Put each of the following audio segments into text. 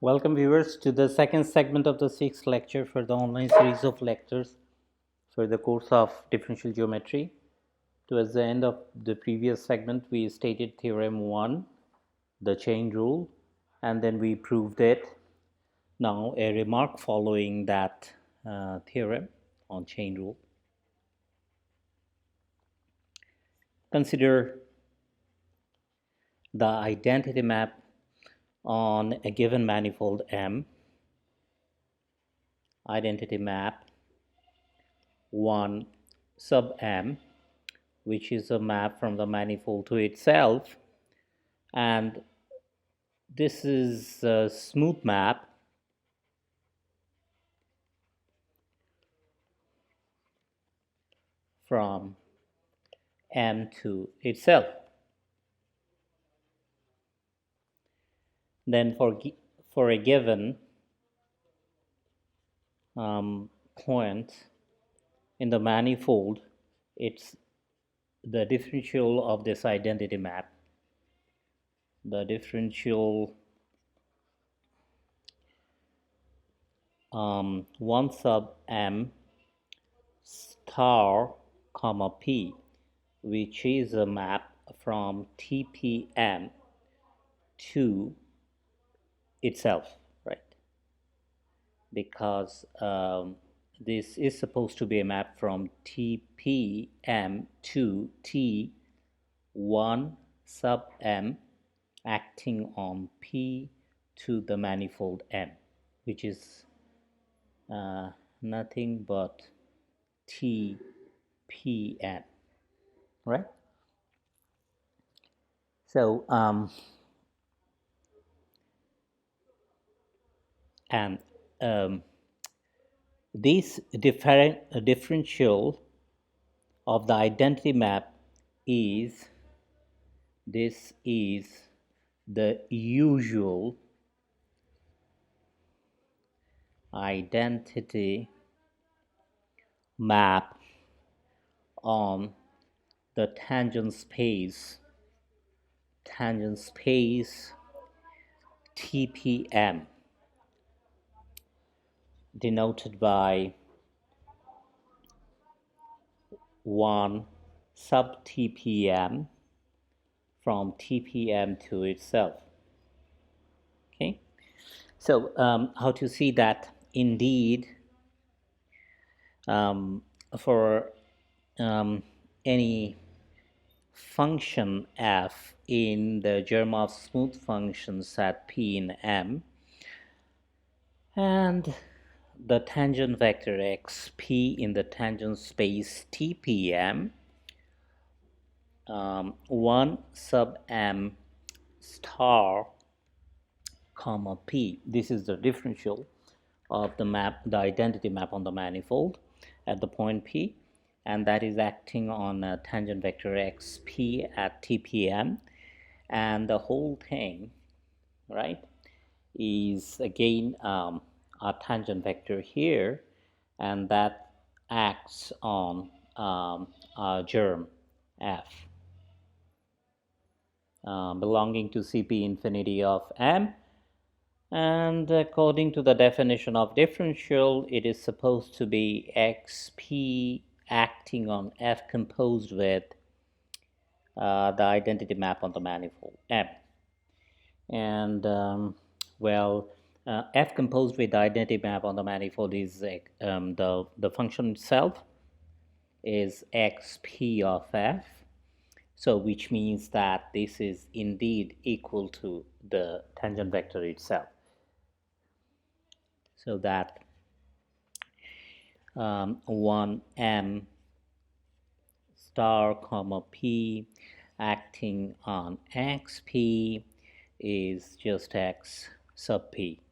Welcome viewers to the second segment of the sixth lecture for the online series of lectures for the course of differential geometry. Towards the end of the previous segment, we stated theorem 1, the chain rule, and then we proved it. Now a remark following that theorem on chain rule. Consider the identity map on a given manifold M, identity map 1 sub M, which is a map from the manifold to itself, and this is a smooth map from M to itself. Then for a given point in the manifold, it's the differential of this identity map, the differential 1 sub M star comma P, which is a map from TPM to itself, right? Because this is supposed to be a map from TPM to T1 sub M acting on P to the manifold M, which is nothing but TPM, right? So and this differential of the identity map is the usual identity map on the tangent space TPM, denoted by 1 sub TPM from TPM to itself. Okay, so how to see that indeed for any function f in the germ of smooth functions at P in M, and the tangent vector x P in the tangent space TPM, 1 sub M star comma P. This is the differential of the map, the identity map on the manifold at the point P, and that is acting on a tangent vector x P at TPM, and the whole thing, right, is again a tangent vector here, and that acts on a germ F belonging to Cp infinity of M, and according to the definition of differential, it is supposed to be xp acting on F composed with the identity map on the manifold M. And F composed with the identity map on the manifold is the function itself is xp of F, so which means that this is indeed equal to the tangent vector itself. So that 1 M star comma P acting on xp is just x sub P.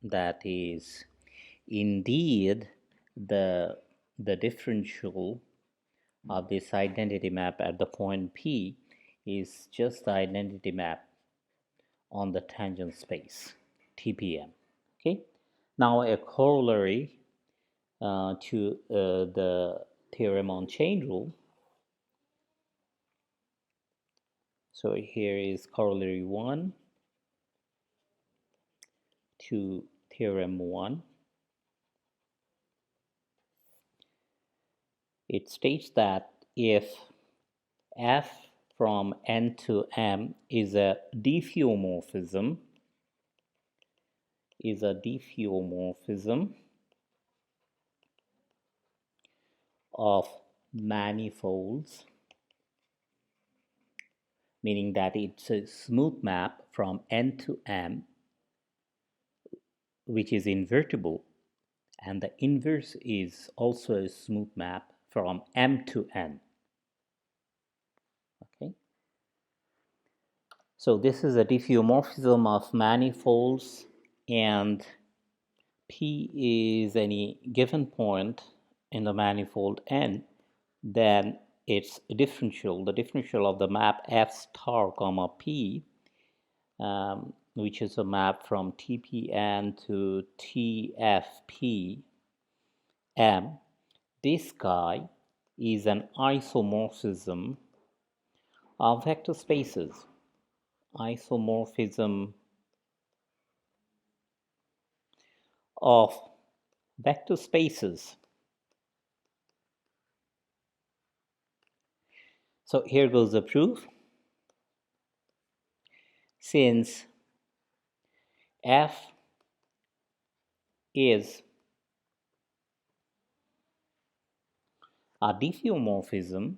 That is indeed the differential of this identity map at the point P is just the identity map on the tangent space TPM. Okay, now a corollary to the theorem on chain rule. So here is corollary 1. to theorem 1. It states that if f from n to m is a diffeomorphism of manifolds, meaning that it's a smooth map from n to m, which is invertible, and the inverse is also a smooth map from m to n. Okay, so this is a diffeomorphism of manifolds, and P is any given point in the manifold n, then its differential, the differential of the map f star comma p, which is a map from TPN to TFPM, this guy is an isomorphism of vector spaces. Isomorphism of vector spaces. So here goes the proof. Since F is a diffeomorphism,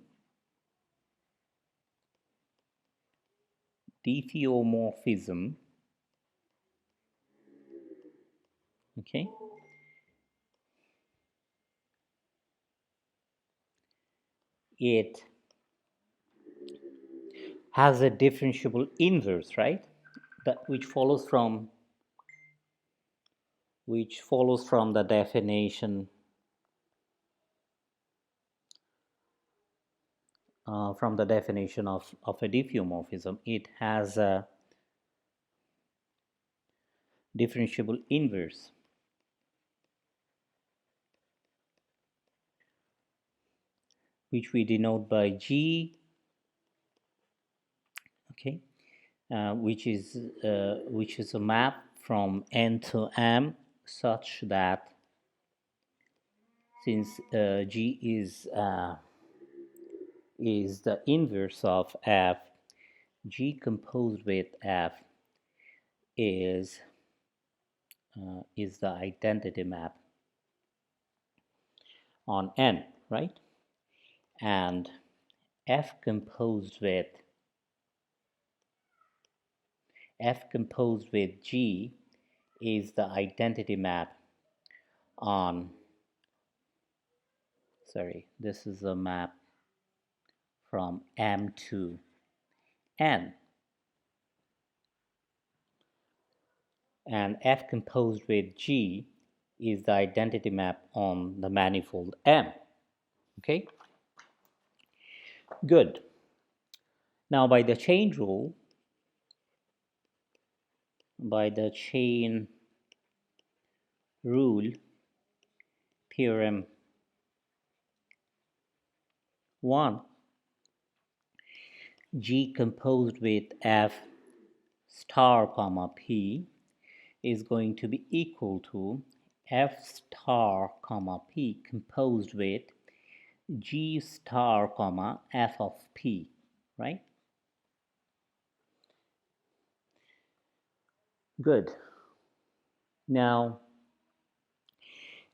okay, it has a differentiable inverse, right? That which follows from the definition of a diffeomorphism. It has a differentiable inverse, which we denote by G, okay, which is a map from n to m, such that since G is the inverse of F, G composed with F is the identity map on n, right? And F composed with G is the identity map on, this is a map from M to N. And F composed with G is the identity map on the manifold M. Okay? Good. Now by the chain rule, theorem 1, G composed with F star comma P is going to be equal to F star comma P composed with G star comma F of P, right? Good. Now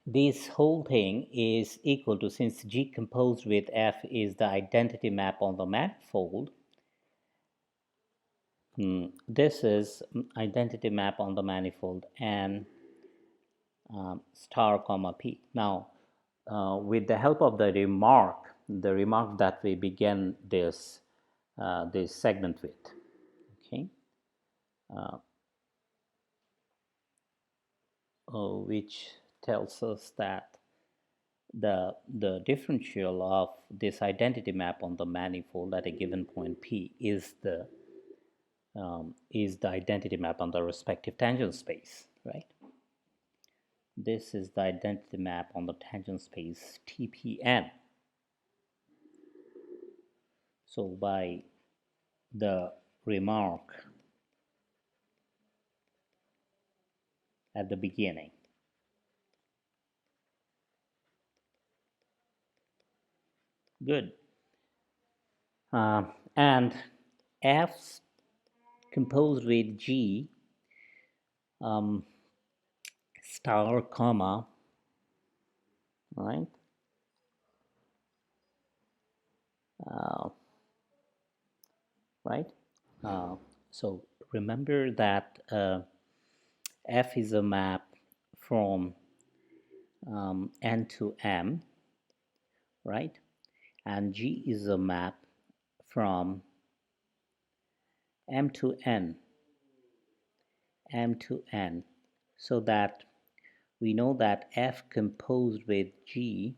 this whole thing is equal to, since G composed with F is the identity map on the manifold, this is identity map on the manifold and star comma P. Now with the help of the remark that we began this segment with, okay, which tells us that the differential of this identity map on the manifold at a given point P is the identity map on the respective tangent space, right? This is the identity map on the tangent space TPN. So by the remark at the beginning. Good. And F composed with G star comma, right? Uh, right? So remember that F is a map from N to M, right? And G is a map from M to N, M to N, so that we know that F composed with G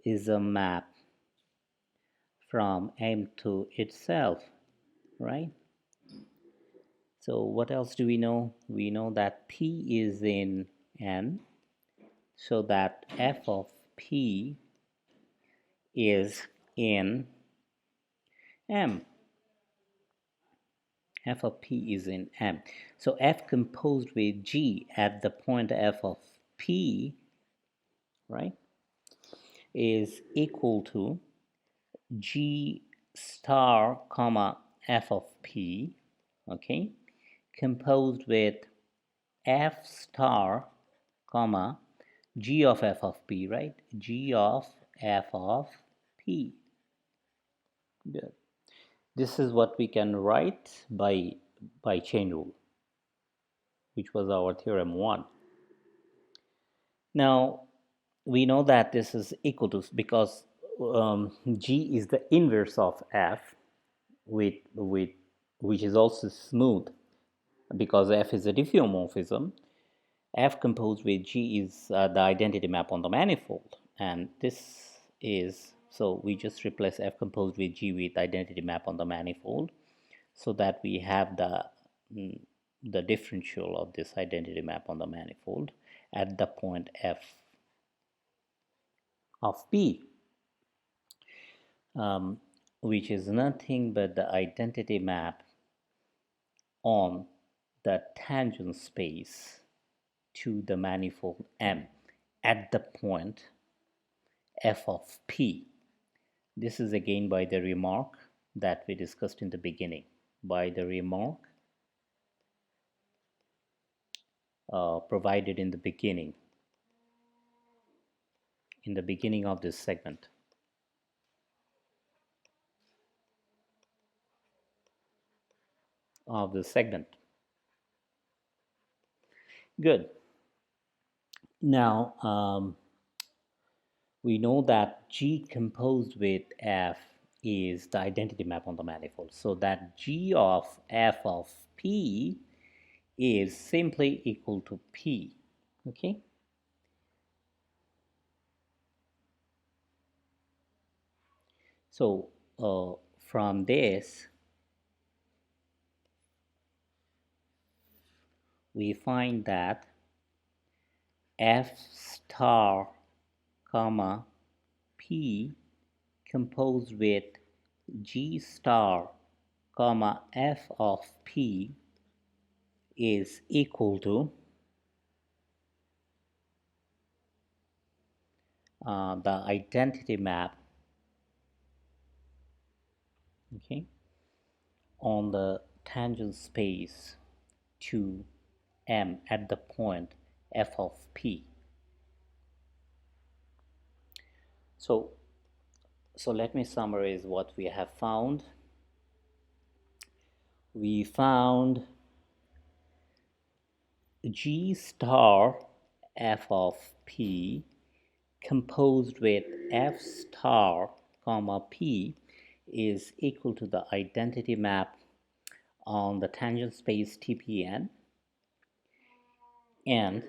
is a map from M to itself, right? So what else do we know? We know that P is in N, so that F of P is in M. F of P is in M. So F composed with G at the point F of P, right, is equal to G star comma F of P, okay, composed with F star comma G of F of P, right? G of F of P. Good. This is what we can write by chain rule, which was our theorem 1. Now we know that this is equal to, because G is the inverse of F, with which is also smooth, because F is a diffeomorphism. F composed with G is the identity map on the manifold, and this is, so we just replace F composed with G with identity map on the manifold, so that we have the differential of this identity map on the manifold at the point F of P, which is nothing but the identity map on the tangent space to the manifold M at the point F of P. This is again by the remark that we discussed in the beginning, by the remark provided in the beginning of this segment. Good. Now we know that G composed with F is the identity map on the manifold, so that G of F of P is simply equal to P. Okay. So from this we find that F star comma P composed with G star comma F of P is equal to the identity map, okay, on the tangent space to M at the point F of P. So let me summarize what we have found. We found G star F of P composed with F star comma P is equal to the identity map on the tangent space TPN, and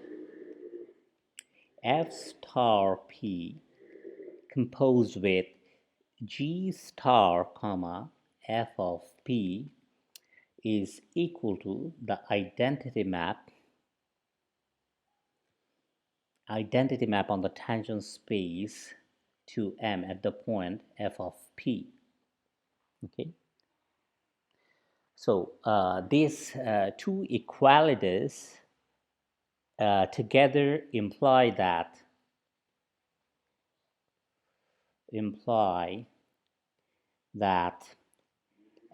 F star P composed with G star comma F of P is equal to the identity map on the tangent space to M at the point F of P. Okay. So these two equalities together imply that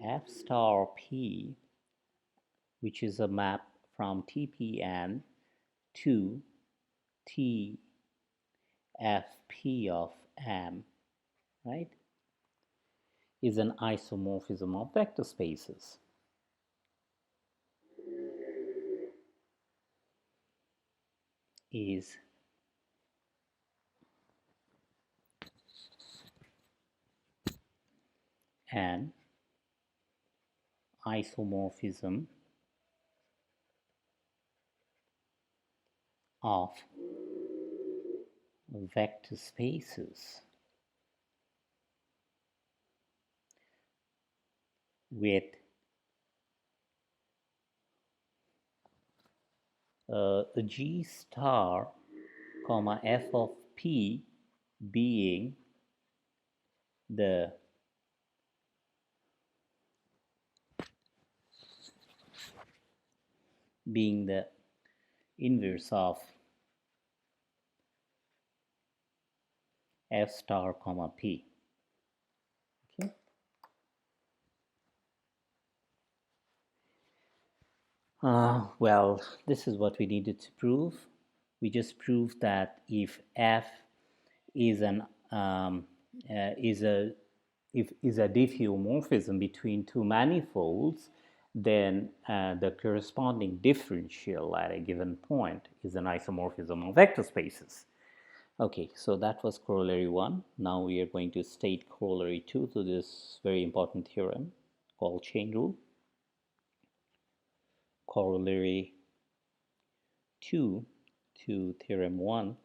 F star P, which is a map from TPN to TFP of M, right, is an isomorphism of vector spaces. Is an isomorphism of vector spaces with G star comma F of P being the inverse of F star comma P. Okay. Well, this is what we needed to prove. We just proved that if F is an is a diffeomorphism between two manifolds, then the corresponding differential at a given point is an isomorphism of vector spaces. Okay, so that was corollary 1. Now we are going to state corollary 2 to this very important theorem called chain rule. Corollary 2 to theorem 1.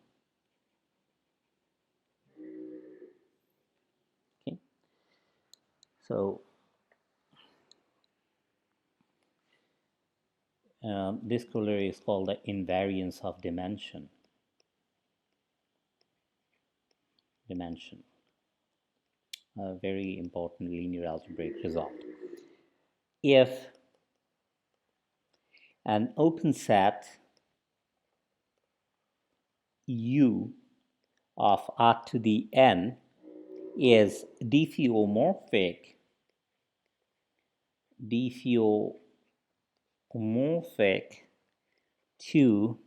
Okay, so this corollary is called the invariance of dimension. A very important linear algebraic result. If an open set U of R to the N is diffeomorphic to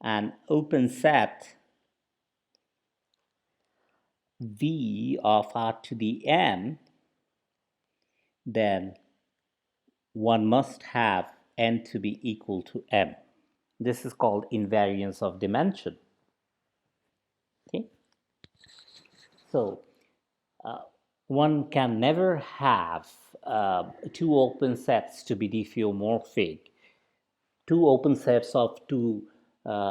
an open set V of R to the N, then one must have N to be equal to M. This is called invariance of dimension. Okay, so one can never have two open sets to be diffeomorphic, two open sets of two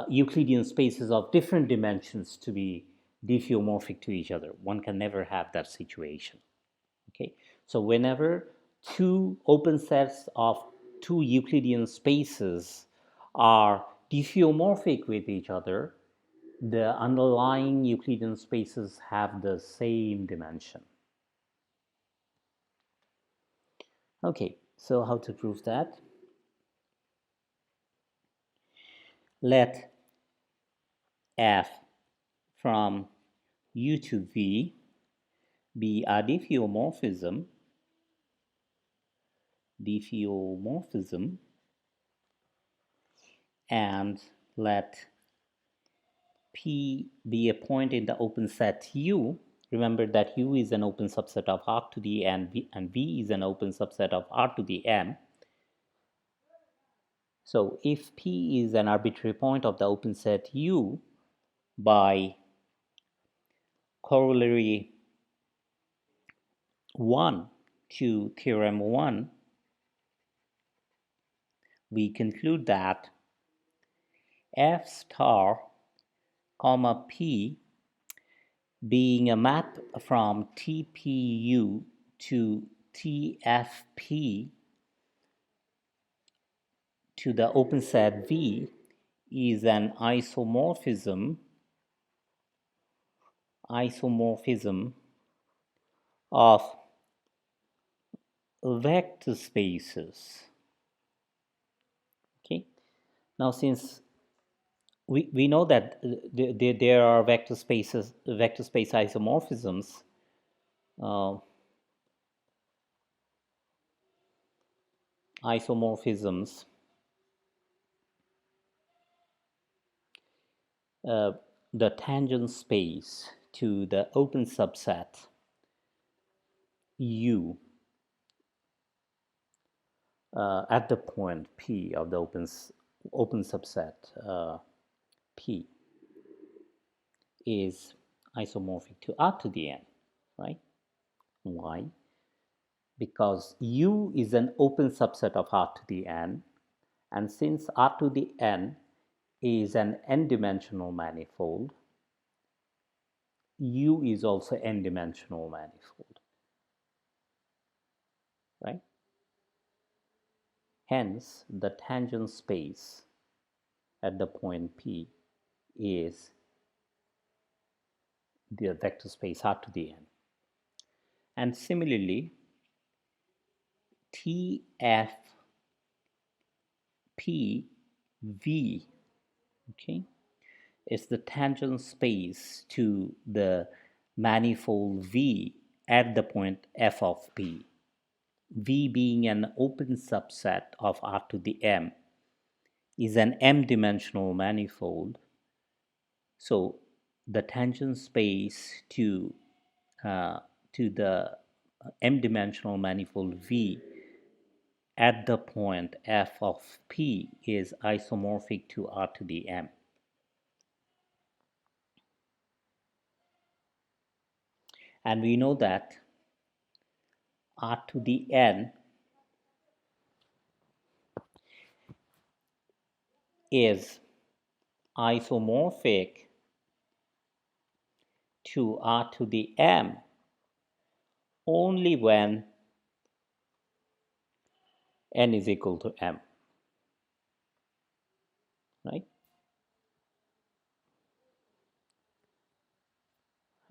Euclidean spaces of different dimensions to be diffeomorphic to each other. One can never have that situation. Okay, so whenever two open sets of two Euclidean spaces are diffeomorphic with each other, the underlying Euclidean spaces have the same dimension. Okay, so how to prove that? Let F from U to V be a diffeomorphism and let P be a point in the open set U. Remember that U is an open subset of R to the N and V is an open subset of R to the M. So if P is an arbitrary point of the open set U, by corollary 1 to theorem 1, we conclude that F star comma P being a map from TPU to TFP to the open set V is an isomorphism of vector spaces. Okay, now since we know that there are vector space isomorphisms. uh, isomorphisms uh, the tangent space to the open subset U at the point P of the open subset P is isomorphic to R to the n, right? Why? Because U is an open subset of R to the n, and since R to the n is an n-dimensional manifold, U is also n-dimensional manifold, right? Hence, the tangent space at the point P is the vector space R to the n. And similarly, TFPV, okay, is the tangent space to the manifold V at the point F of P. V being an open subset of R to the m is an m-dimensional manifold. So the tangent space to the m-dimensional manifold V at the point F of P is isomorphic to R to the m. And we know that R to the n is isomorphic to R to the m only when n is equal to m, right?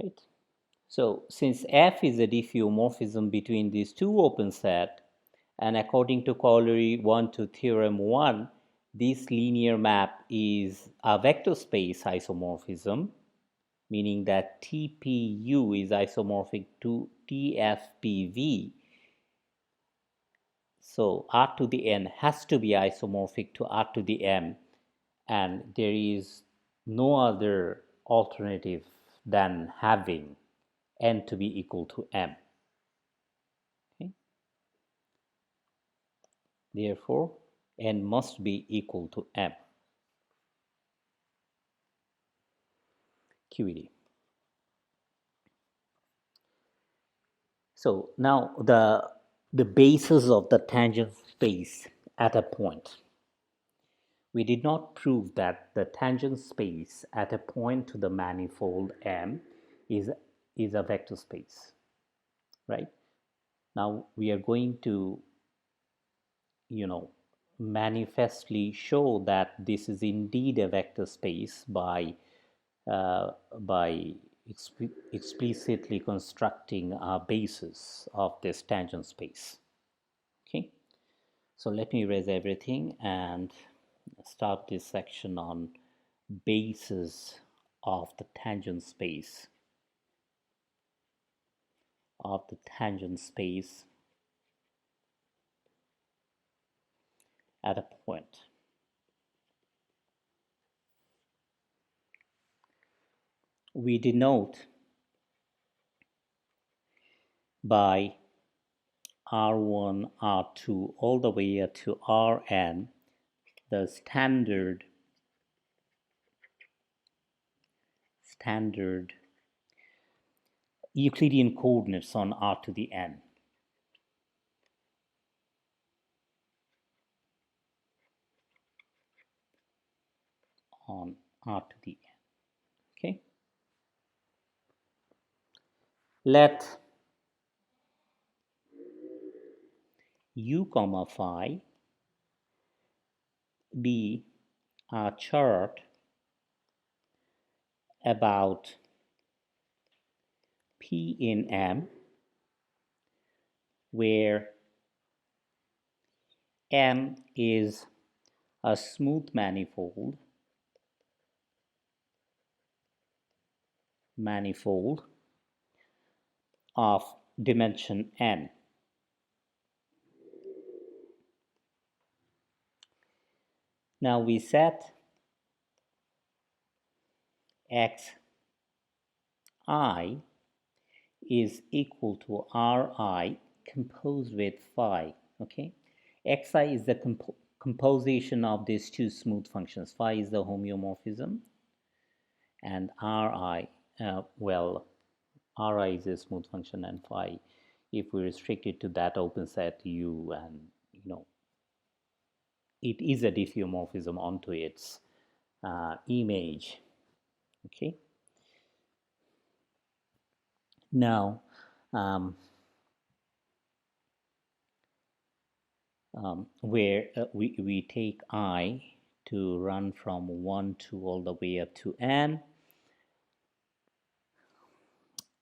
Right. So since F is a diffeomorphism between these two open sets, and according to corollary 1 to theorem 1, this linear map is a vector space isomorphism, meaning that TPU is isomorphic to TFPV. So R to the n has to be isomorphic to R to the m, and there is no other alternative than having n to be equal to m. Okay? Therefore, n must be equal to m. QED. So now the basis of the tangent space at a point. We did not prove that the tangent space at a point to the manifold M is a vector space, right? Now we are going to, manifestly show that this is indeed a vector space by explicitly constructing a basis of this tangent space. Okay, so let me erase everything and start this section on basis of the tangent space at a point. We denote by R1, R2 all the way up to Rn the standard Euclidean coordinates on R to the n. On R to the n. Okay. Let U comma phi be a chart about P in M where M is a smooth manifold manifold of dimension n. Now we set xi is equal to Ri composed with phi. Okay, xi is the composition of these two smooth functions. Phi is the homeomorphism, and Ri, Ri is a smooth function, and phi, if we restrict it to that open set U, and it is a diffeomorphism onto its image. Okay. Now, where we take I to run from 1 to all the way up to n.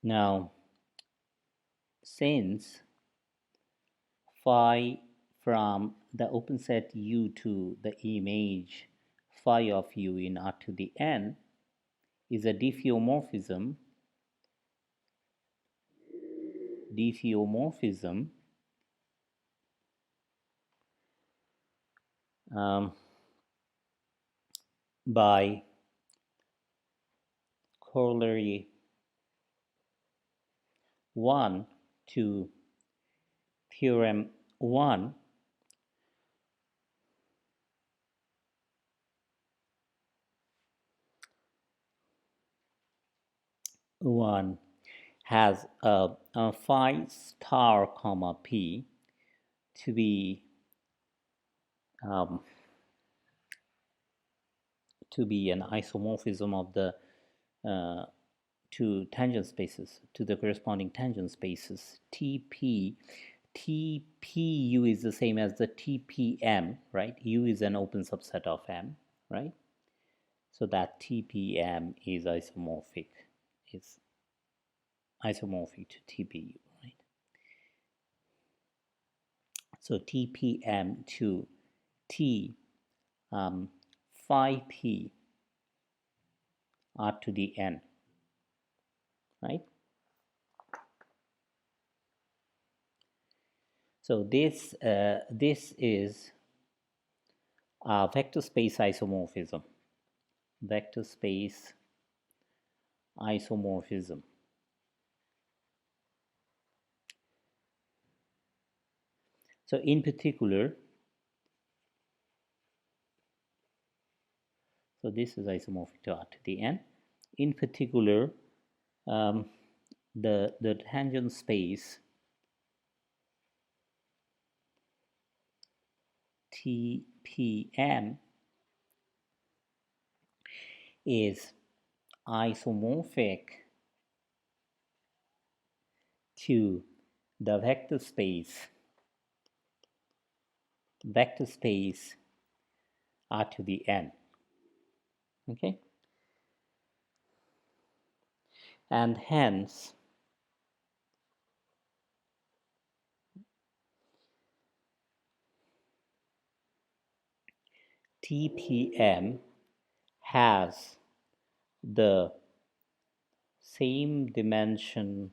Now, since phi from the open set U to the image phi of U in R to the n is a diffeomorphism, by corollary 1 to theorem 1, has a phi star comma p to be an isomorphism of the two tangent spaces, to the corresponding tangent spaces. TPU is the same as the TPM, right? U is an open subset of M, right? So that TPM is isomorphic, is isomorphic to TPU, right? So TPM to T phi p R to the n, right? So this is a vector space isomorphism. Vector space isomorphism. So in particular, so this is isomorphic to R to the n. In particular, the tangent space TPM is isomorphic to the vector space R to the n. Okay, and hence TPM has the same dimension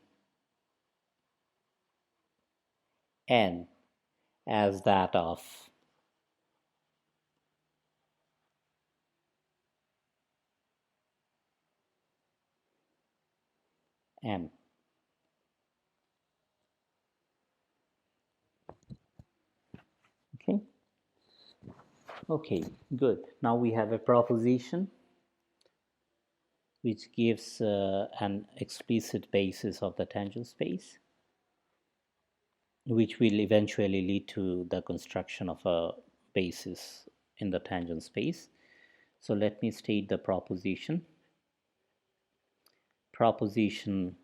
n as that of M. Okay. Okay, good. Now we have a proposition which gives an explicit basis of the tangent space, which will eventually lead to the construction of a basis in the tangent space. So let me state the proposition. Proposition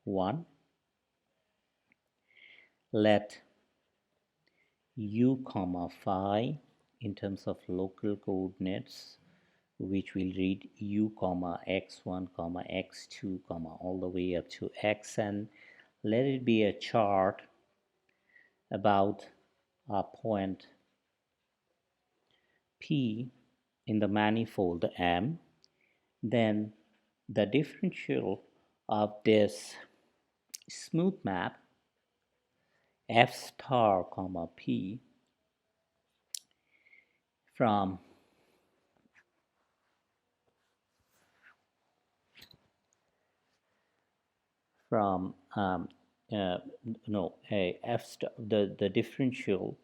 1, let u comma phi in terms of local coordinates, which will read u comma x1 comma x2 comma all the way up to xn. Let it be a chart about a point P in the manifold M. Then the differential of this smooth map f star comma p from from no a f star the differential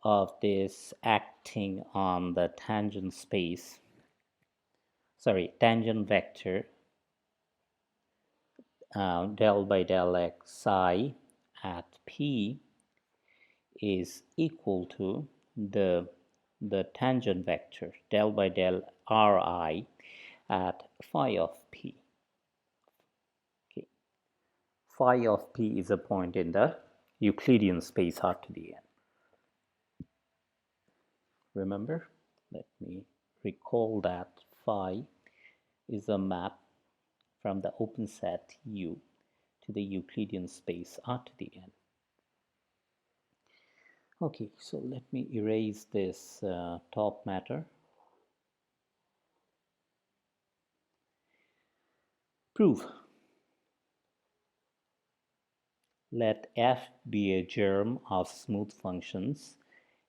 of this acting on the tangent space, sorry, tangent vector del by del x psi at p is equal to the tangent vector del by del ri at phi of p. Okay. Phi of p is a point in the Euclidean space R to the n. Remember, let me recall that phi is a map from the open set U to the Euclidean space R to the n. Okay, so let me erase this top matter. Proof. Let f be a germ of smooth functions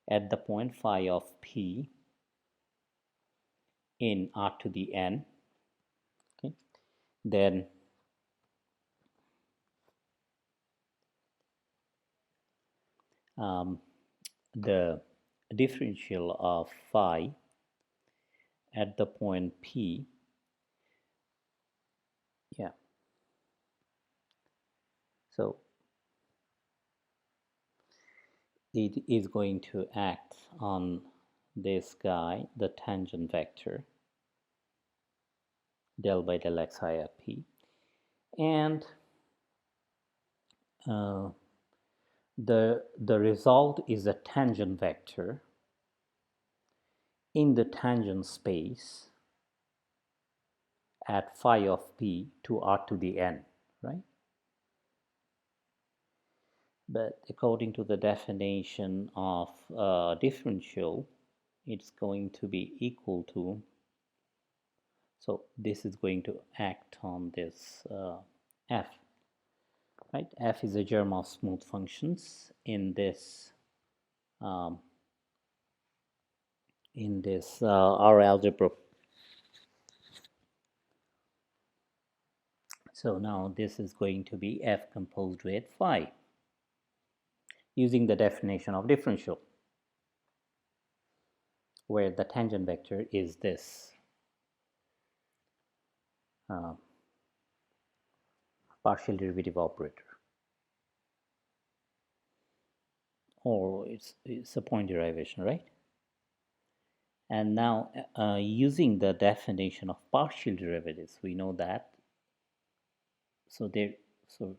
at the point phi of p in R to the n. Okay. Then the differential of phi at the point p, yeah, so it is going to act on this guy, the tangent vector del by del xi at p, and the result is a tangent vector in the tangent space at phi of p to R to the n, right? But according to the definition of differential, it's going to be equal to, so this is going to act on this f, right? F is a germ of smooth functions in this R algebra. So now this is going to be f composed with phi using the definition of differential, where the tangent vector is this partial derivative operator, or it's a point derivation, right? And now using the definition of partial derivatives, we know that, so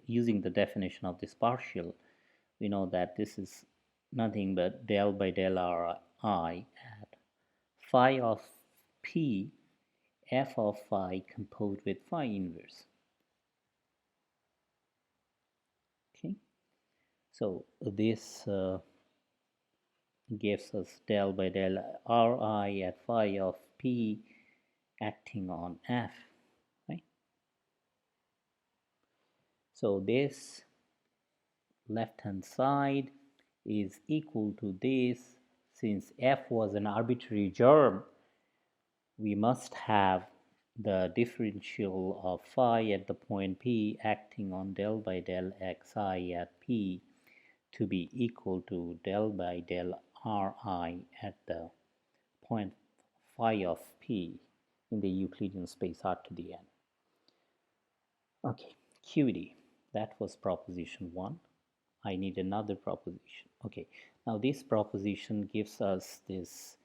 using the definition of this partial, we know that this is nothing but del by del ri at phi of p f of phi composed with phi inverse. Okay, so this gives us del by del ri at phi of p acting on f, right? So this left hand side is equal to this. Since f was an arbitrary germ, we must have the differential of phi at the point p acting on del by del xi at p to be equal to del by del ri at the point phi of p in the Euclidean space R to the n. Okay, QD, that was proposition 1. I need another proposition. Okay, now this proposition gives us this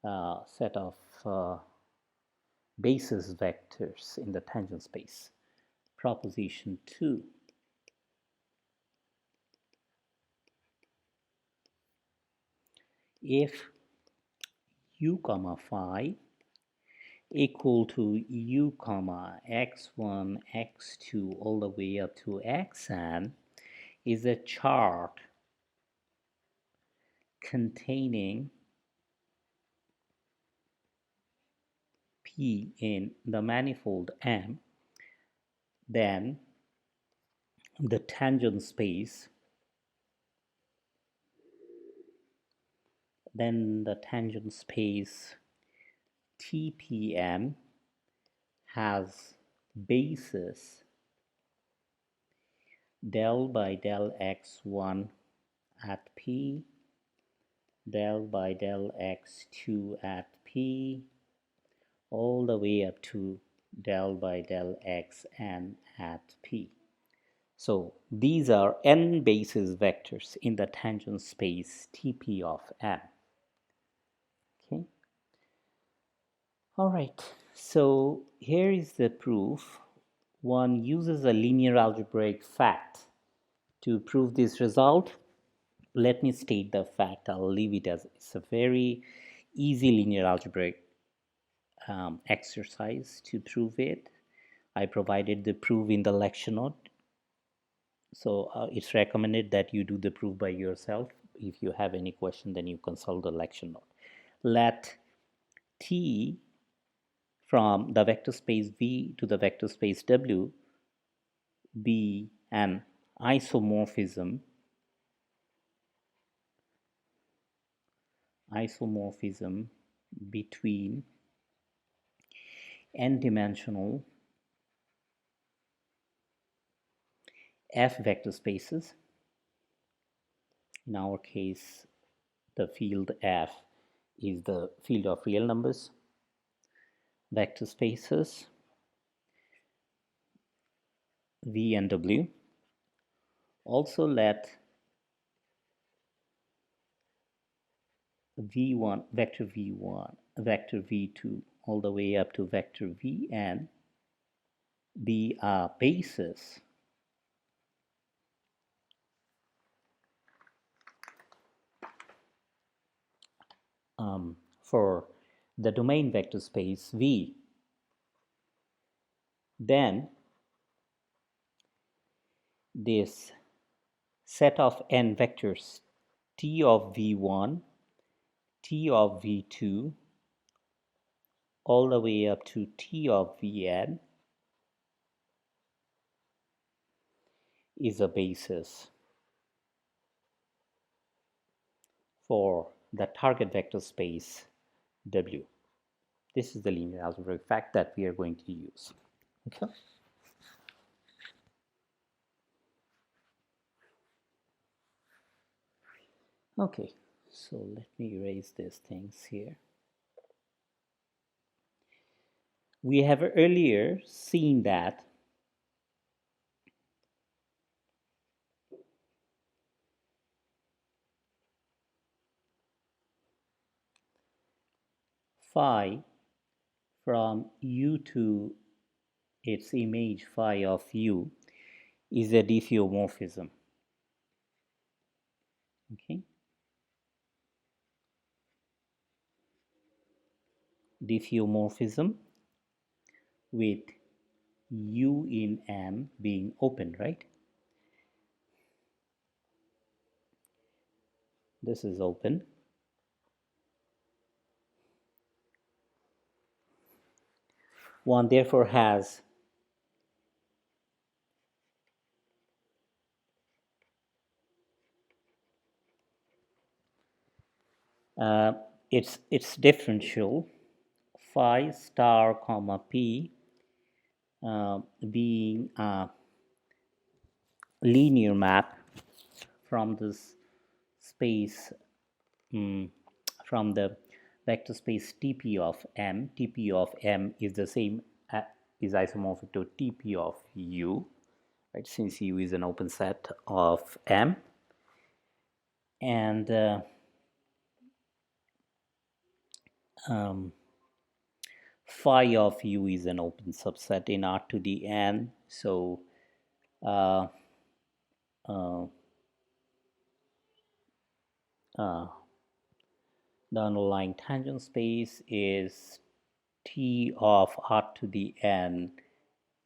set of basis vectors in the tangent space. Proposition 2. If u comma phi equal to u comma x1, x2 all the way up to xn is a chart containing P in the manifold M, then the tangent space TPM has basis del by del x1 at P, del by del x2 at P, all the way up to del by del xn at P. So these are n basis vectors in the tangent space Tp of M. Okay. All right. So here is the proof. One uses a linear algebraic fact to prove this result. Let me state the fact. I'll leave it as it's a very easy linear algebraic exercise to prove it. I provided the proof in the lecture note. So it's recommended that you do the proof by yourself. If you have any question, then you consult the lecture note. Let T from the vector space V to the vector space W be an isomorphism between n-dimensional F vector spaces. In our case, the field F is the field of real numbers, vector spaces V and W. Also let V1, vector V1, vector V2, all the way up to vector Vn be a basis for the domain vector space V. Then this set of n vectors T of V1, T of V2, all the way up to T of Vn is a basis for the target vector space W. This is the linear algebraic fact that we are going to use. Okay. Okay, so let me erase these things here. We have earlier seen that phi from U to its image phi of U is a diffeomorphism. Okay. Diffeomorphism with U in M being open, right? This is open. One therefore has its differential phi star comma p being a linear map from this space, from the vector space Tp of M. Tp of M is the same, is isomorphic to Tp of U, right? Since U is an open set of M, and phi of U is an open subset in R to the N. So the underlying tangent space is T of R to the N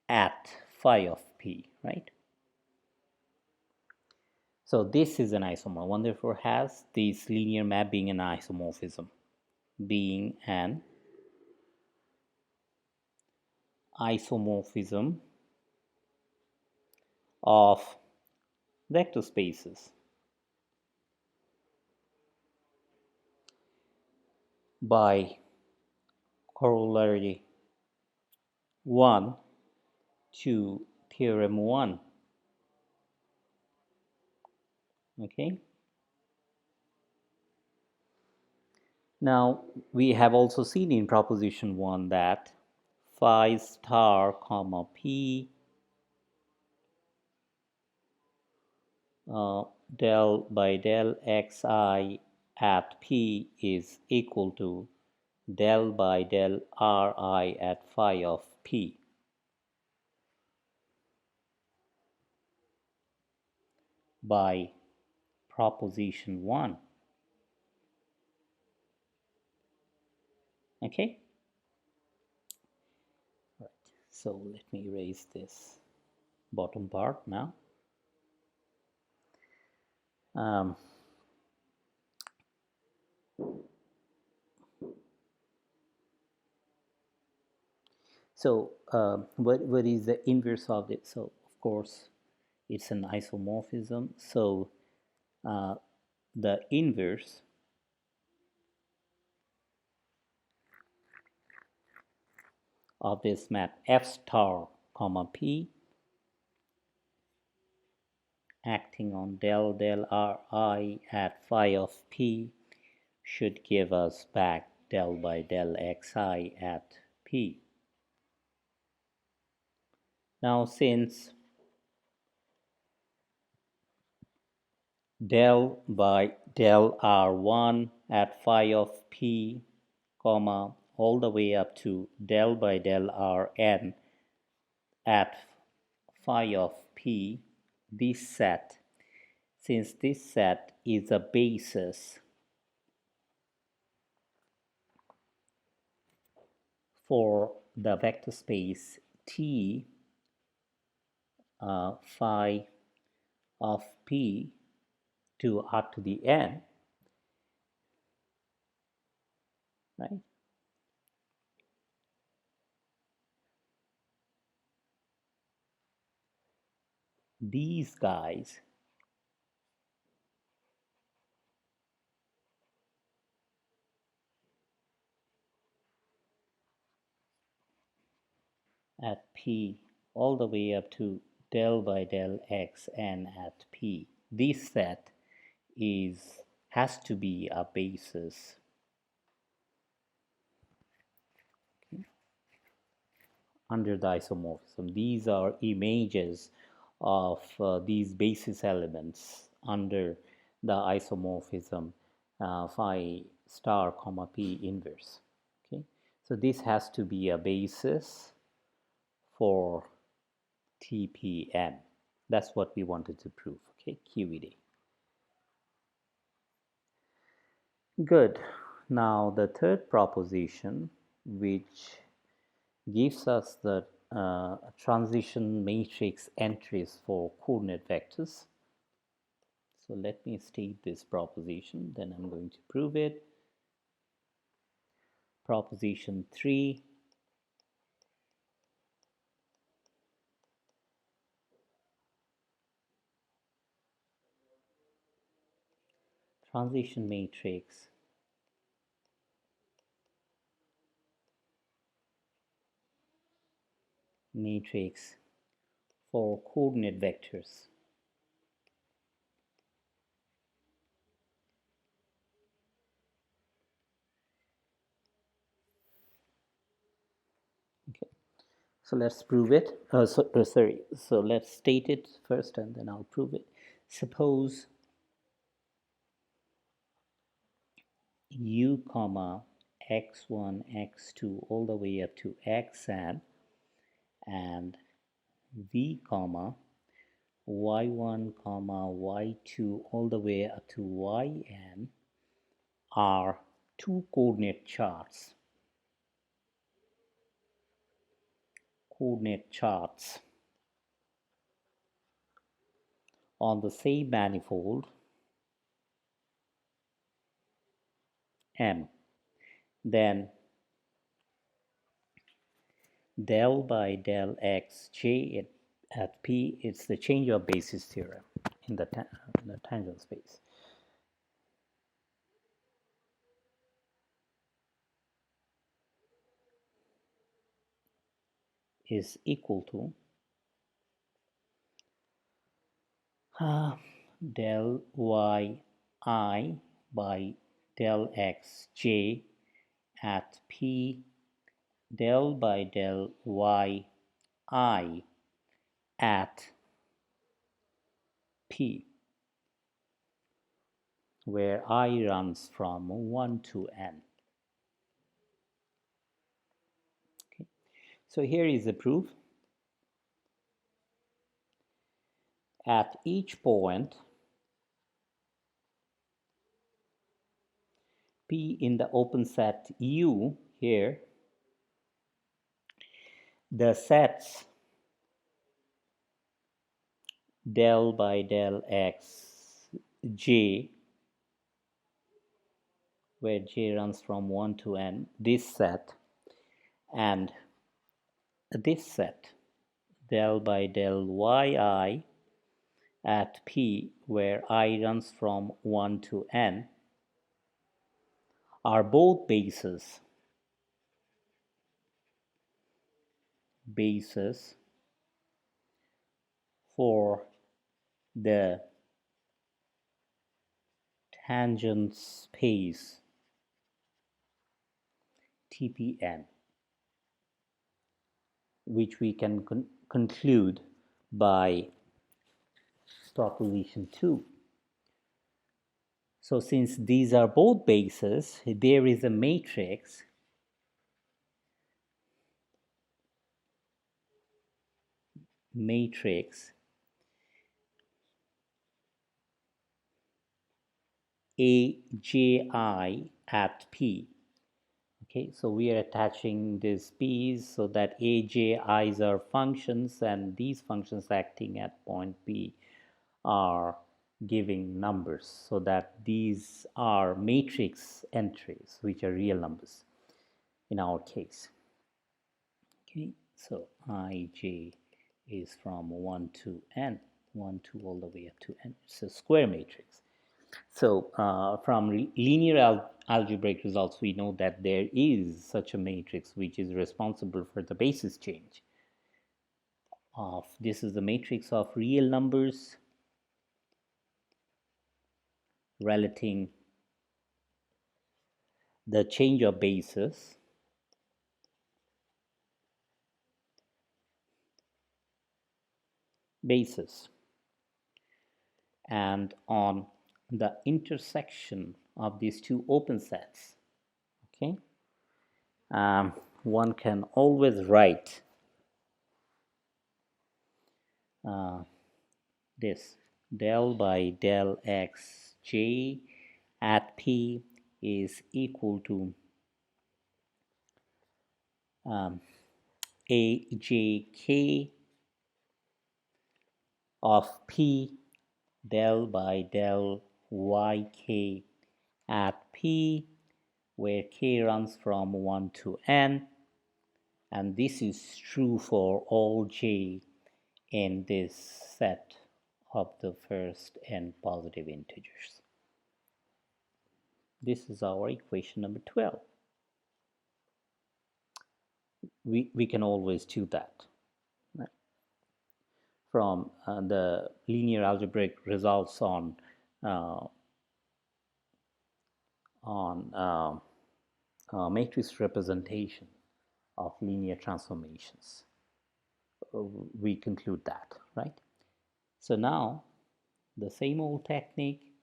at phi of P, right? So this is an isomorphism. One therefore has this linear map being an isomorphism, being an isomorphism of vector spaces by corollary 1 to theorem 1. Okay. Now we have also seen in proposition 1 that phi star comma p del by del xi at p is equal to del by del ri at phi of p by proposition 1. Okay. Right. So let me erase this bottom part now. Um, so what is the inverse of it? So of course it's an isomorphism. So the inverse of this map f star comma p acting on del del ri at phi of p should give us back del by del xi at p. Now since del by del r1 at phi of p comma all the way up to del by del rn at phi of p, this set, since this set is a basis for the vector space T phi of p to r to the n, right? These guys at p all the way up to del by del x n at p, this set has to be a basis under the isomorphism. These are images of these basis elements under the isomorphism phi star comma p inverse. Okay, so this has to be a basis for TPN. That's what we wanted to prove. Okay, QED. Good. Now the third proposition, which gives us the transition matrix entries for coordinate vectors. So let me state this proposition, then I'm going to prove it. Proposition 3. Transition matrix for coordinate vectors. Okay, so let's prove it. So let's state it first and then I'll prove it. Suppose u comma x1 x2 all the way up to xn and v comma y1 comma y2 all the way up to yn are two coordinate charts on the same manifold M, then del by del x j at P, it's the change of basis theorem in the tangent space. Is equal to del y I by del x j at P del by del y I at P, where I runs from 1 to n. Okay. So here is the proof. At each point P in the open set U here, the sets del by del x j, where j runs from 1 to n, this set, and this set del by del yi at P, where I runs from 1 to n, are both bases for the tangent space TPN, which we can conclude by proposition 2. So since these are both bases, there is a matrix AJI at P. Okay, so we are attaching these P's so that AJI's are functions, and these functions acting at point P are giving numbers, so that these are matrix entries, which are real numbers in our case. Okay, so Ij is from 1 to n, 1 to all the way up to n. It's a square matrix. So from linear algebraic results, we know that there is such a matrix which is responsible for the basis change of, this is the matrix of real numbers relating the change of basis and on the intersection of these two open sets. Okay, one can always write this del by del x j at P is equal to AJK of P del by del yk at P, where k runs from 1 to n, and this is true for all j in this set of the first n positive integers. This is our equation number 12. We can always do that, right? From the linear algebraic results on matrix representation of linear transformations. We conclude that, right? So now the same old technique,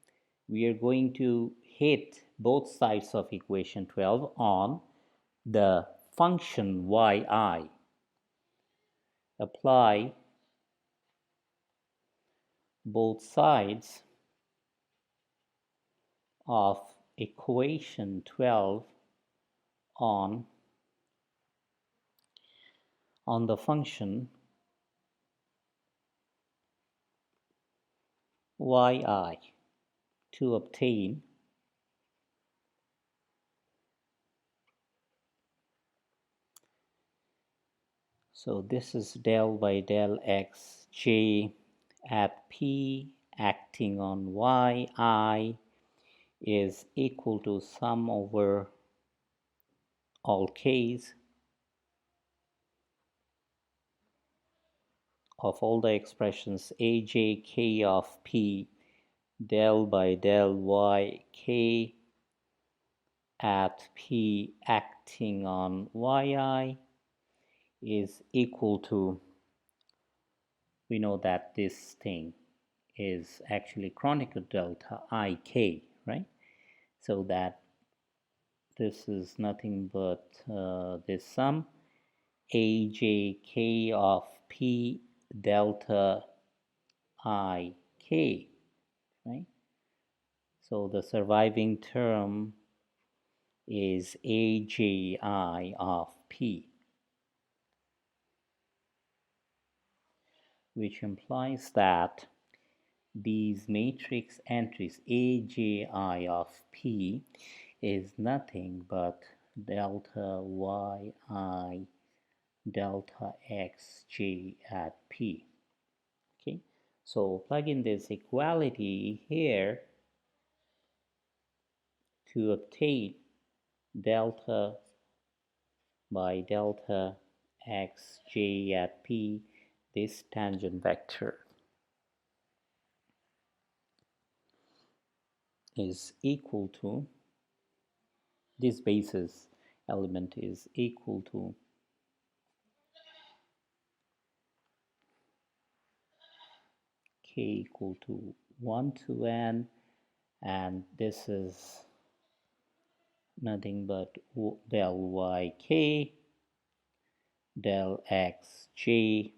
we are going to hit both sides of equation 12 on the function yi. Apply both sides of equation 12 on the function yi to obtain So this is del by del x j at p acting on y I is equal to sum over all k's of all the expressions aj k of p del by del y k at p acting on yi is equal to, we know that this thing is actually Kronecker delta ik, right? So that this is nothing but this sum ajk of p delta ik, right? So the surviving term is aji of p, which implies that these matrix entries aji of p is nothing but delta yi delta xj at p. Okay, so plug in this equality here to obtain delta by delta xj at p, this tangent vector is equal to, this basis element is equal to k equal to 1 to n, and this is nothing but del yk del xj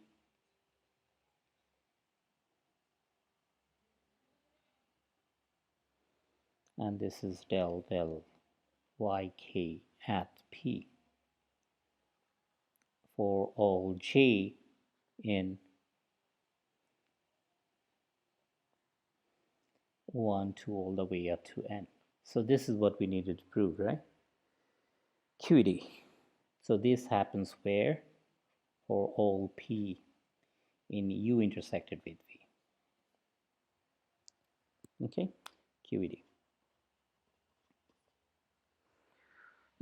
and this is del yk at p for all j in 1 to all the way up to n. So this is what we needed to prove, right? QED. So this happens where? For all p in u intersected with v. Okay, QED.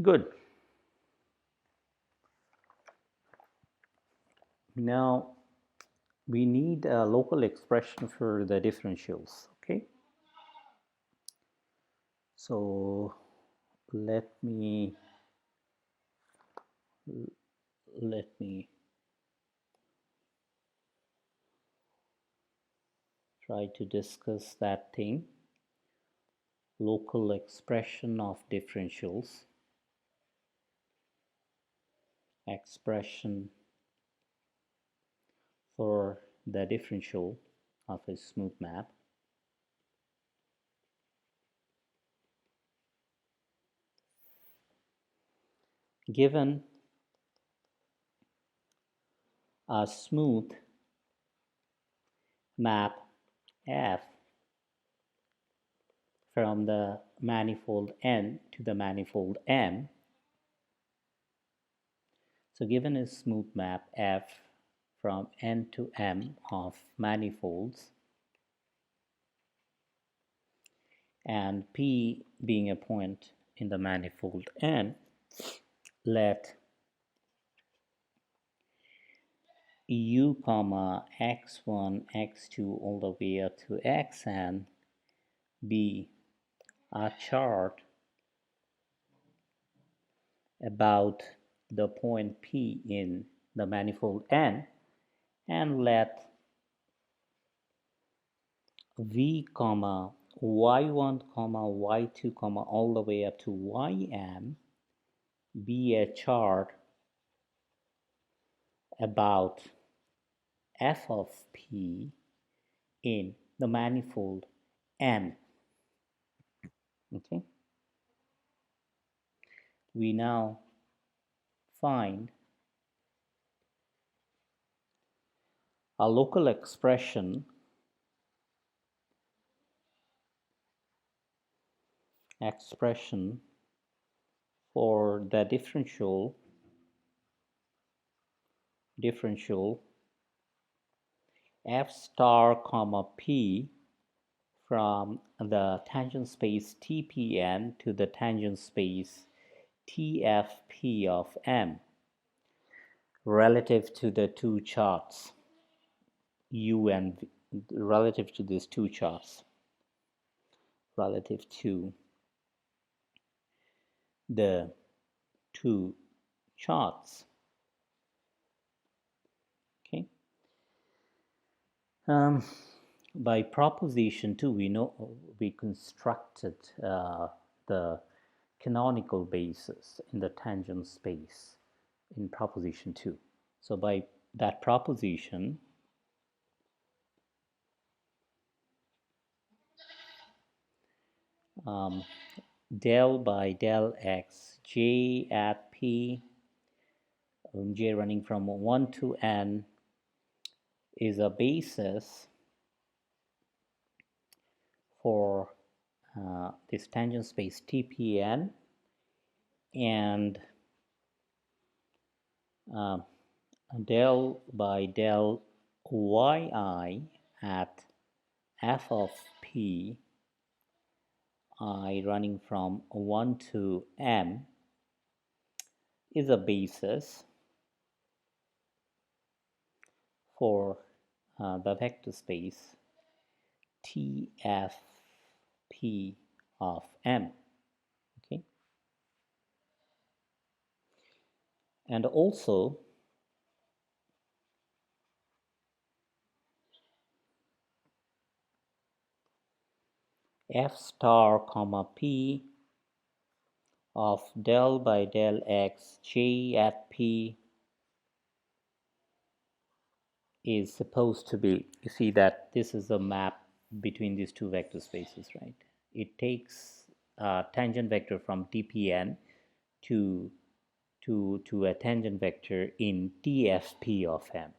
Good. Now we need a local expression for the differentials. Okay, so let me try to discuss that thing. Local expression of differentials, expression for the differential of a smooth map. Given a smooth map F from the manifold N to the manifold M. So given a smooth map F from N to M of manifolds, and P being a point in the manifold N, let u comma x1 x2 all the way up to xn be a chart about the point P in the manifold N, and let v comma y1 comma y2 comma all the way up to ym be a chart about f of p in the manifold M. Okay, we now find a local expression for the differential differential f star comma p from the tangent space TPN to the tangent space TFP of M relative to the two charts U and V, relative to these two charts, relative to the two charts. Okay. By proposition 2, we know we constructed the canonical basis in the tangent space in proposition 2. So by that proposition, del by del x j at p, j running from 1 to n, is a basis for this tangent space TPN, and del by del yi at f of p I running from 1 to m is a basis for the vector space TFP of M. Okay, and also F star comma P of del by del x j at P is supposed to be, you see that this is a map between these two vector spaces, right? It takes a tangent vector from TPN to a tangent vector in TFP of M.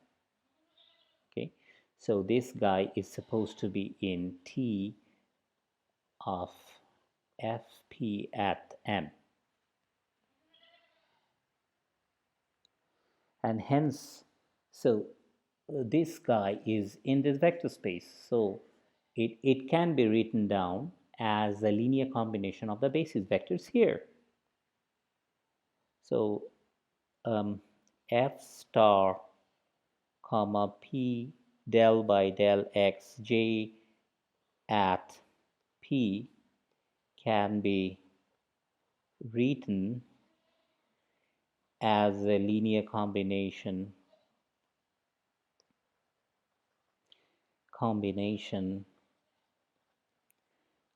Okay, so this guy is supposed to be in T of FP at M, and hence, so this guy is in this vector space, so it can be written down as a linear combination of the basis vectors here. So F star comma P del by del x j at P can be written as a linear combination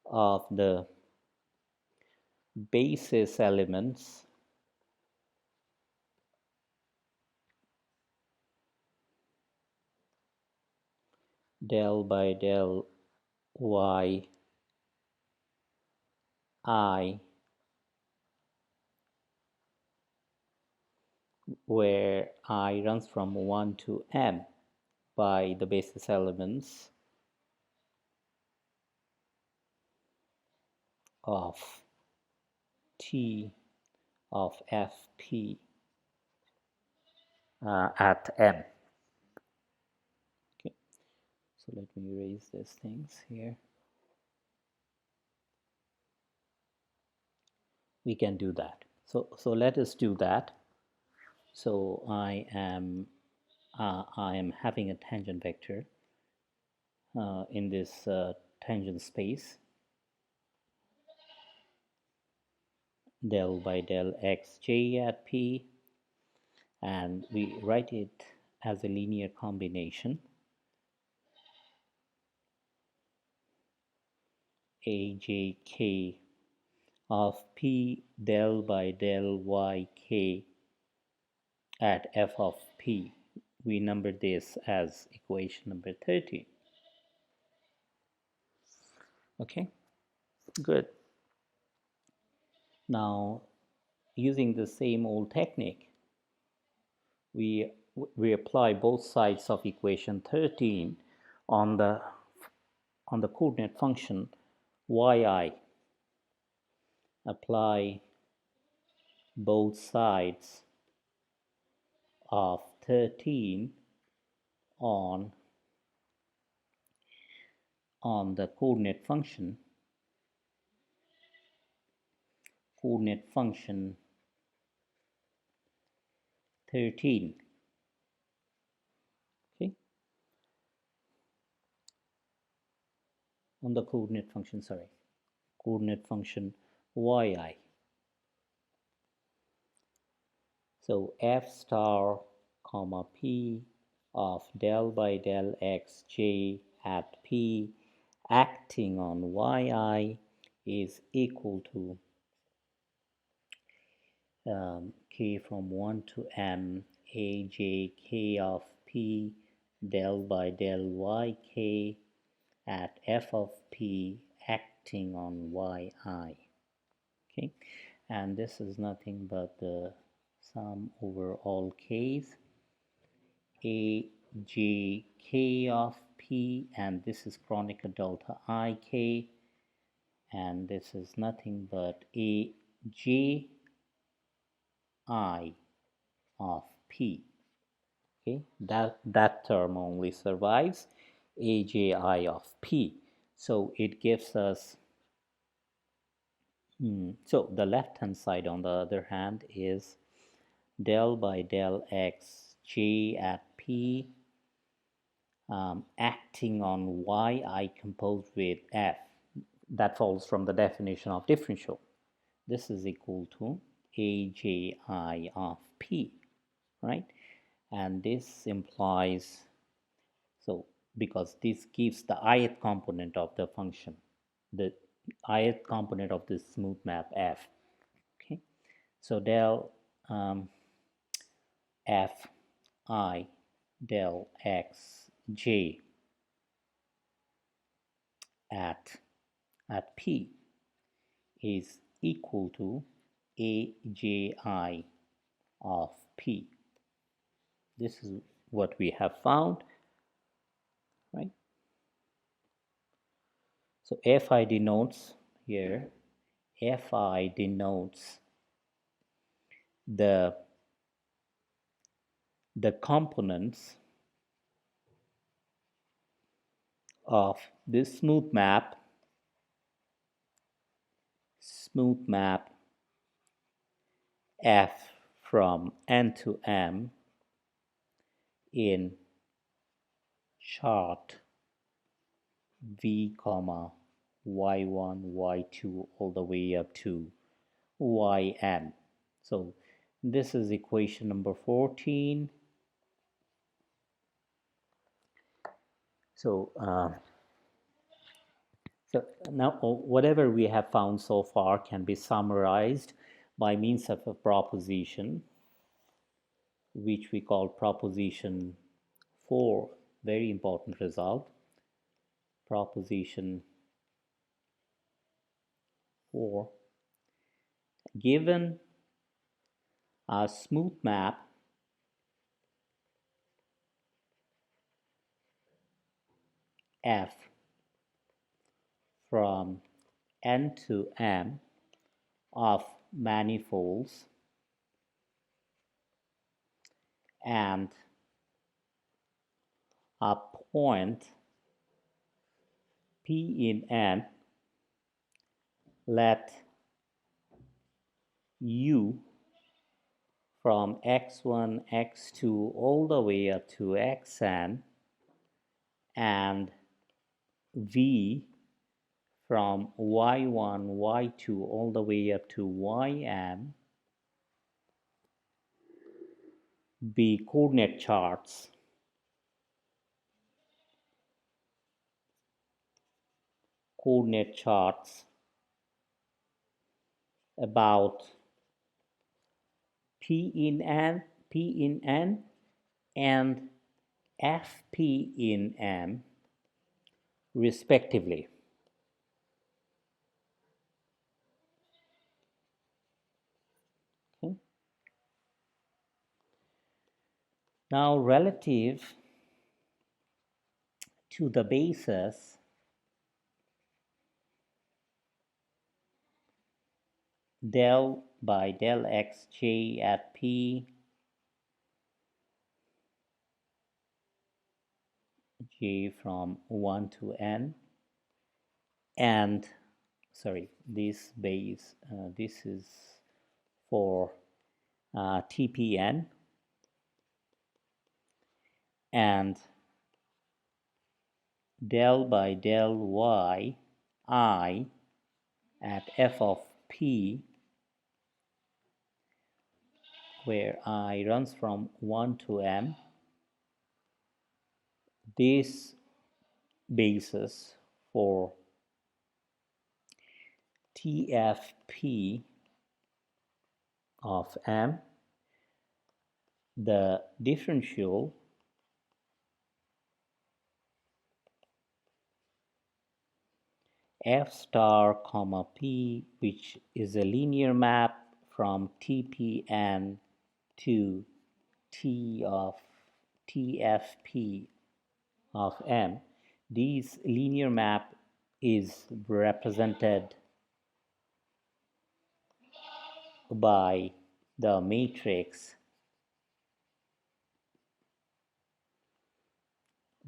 of the basis elements del by del y I, where I runs from 1 to m by the basis elements of T of Fp at m. Okay, so let me erase these things here. We can do that. So let us do that. So I am having a tangent vector in this tangent space del by del x j at p, and we write it as a linear combination ajk of p del by del yk at f of p. We number this as equation number 30. Okay, good. Now, using the same old technique, we apply both sides of equation 13 on the coordinate function yi. Apply both sides of 13 on the coordinate function 13. Okay, on the coordinate function yi. So f star comma p of del by del xj at p acting on yi is equal to k from 1 to m aj k of p del by del yk at f of p acting on yi. Okay, and this is nothing but the sum over all k's a j k of p, and this is Kronecker delta I k, and this is nothing but a j I of p. Okay, that term only survives, a j I of p. So it gives us so the left hand side on the other hand is del by del x j at p acting on yi composed with f. That follows from the definition of differential. This is equal to aj I of p, right? And this implies, so because this gives the ith component of the function, the ith component of this smooth map f. Okay, so del f I del x j at p is equal to AJI of P. This is what we have found, right? So Fi denotes here, Fi denotes the components of this smooth map F from N to M in chart V comma y1 y2 all the way up to yn. So this is equation number 14. So now whatever we have found so far can be summarized by means of a proposition which we call proposition 4. Very important result. Proposition 4. Given a smooth map F from N to M of manifolds and a point P in N, let U from x1, x2 all the way up to xn and V from y1, y2 all the way up to yn be coordinate charts about P in N and Fp in M respectively. Okay. Now relative to the basis del by del xj at p j from 1 to n, and sorry, this base, this is for TPN, and del by del y I at f of p, where I runs from 1 to m, this basis for TFP of m, the differential f star comma p, which is a linear map from TPN to T of TFP of m. This linear map is represented by the matrix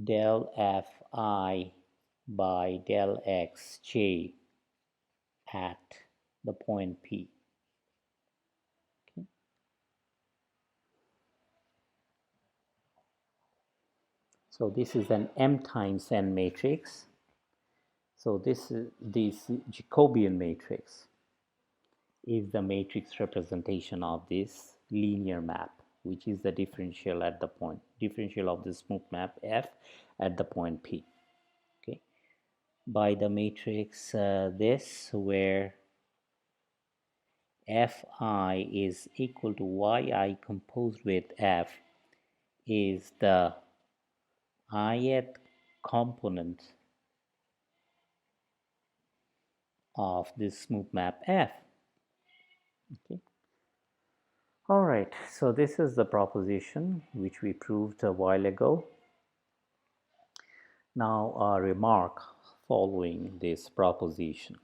del fi by del xj at the point P. Okay. So this is an m times n matrix. So this Jacobian matrix is the matrix representation of this linear map, which is the differential at the point, differential of the smooth map f at the point P. Okay, by the matrix this, where fi is equal to yi composed with f is the ith component of this smooth map f. Okay. All right, so this is the proposition which we proved a while ago. Now a remark following this proposition.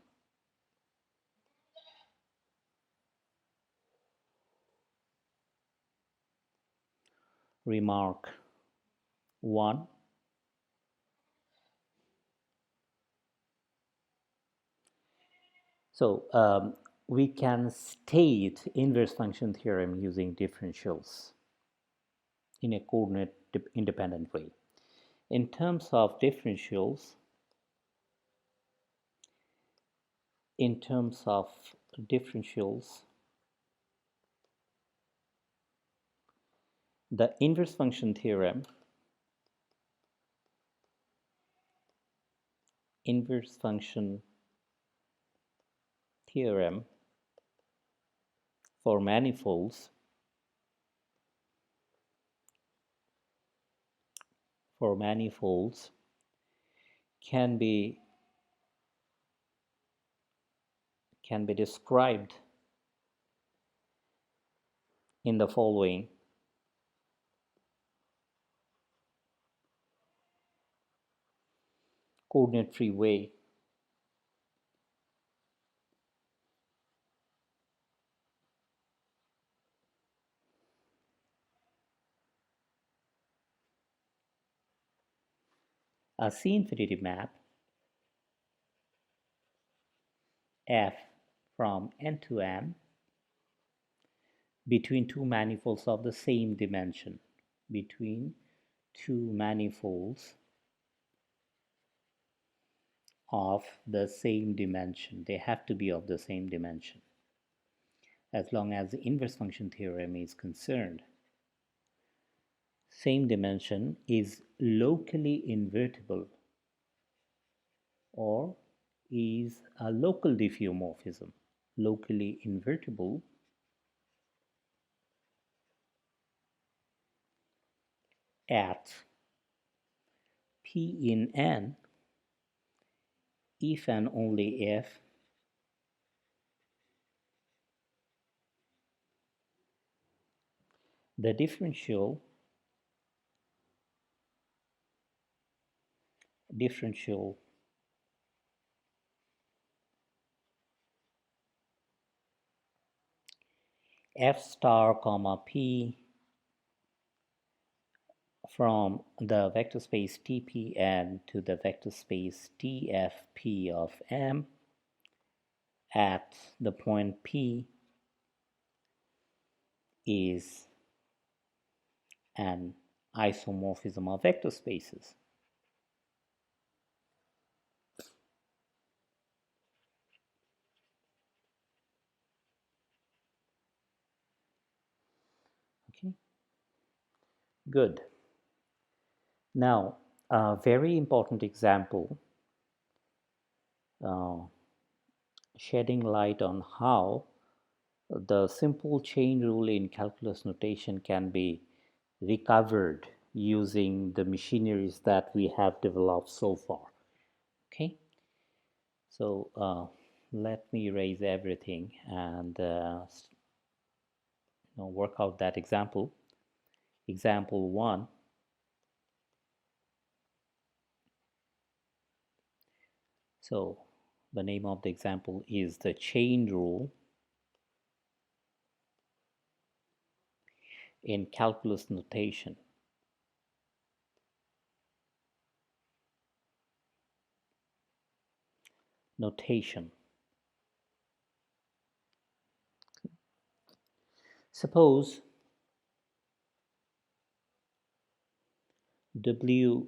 Remark 1. So we can state inverse function theorem using differentials in a coordinate independent way. In terms of differentials, the inverse function theorem for manifolds can be described in the following. Coordinate free way. A C-infinity map f from n to m between two manifolds of the same dimension. Between two manifolds of the same dimension. They have to be of the same dimension, as long as the inverse function theorem is concerned. Same dimension is locally invertible or is a local diffeomorphism. Locally invertible at P in n if and only if the differential f star comma p from the vector space Tpn to the vector space Tfp of M at the point P is an isomorphism of vector spaces. Okay, good. Now, a very important example shedding light on how the simple chain rule in calculus notation can be recovered using the machineries that we have developed so far. Okay, so let me erase everything and work out that example. Example 1. So the name of the example is the chain rule in calculus notation. Suppose W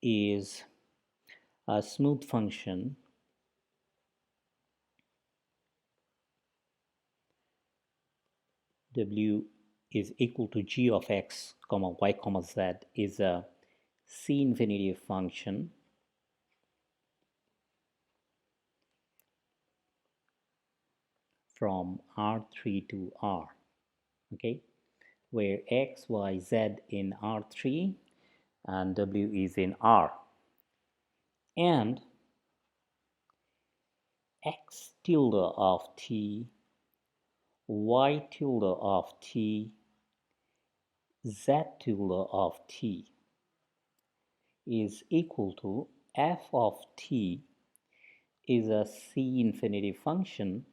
is a smooth function W is equal to g of x comma y comma z is a C infinity function from R3 to R, okay, where x, y, z in R3 and W is in R, and x tilde of t, y tilde of t, z tilde of t is equal to f of t is a C infinity function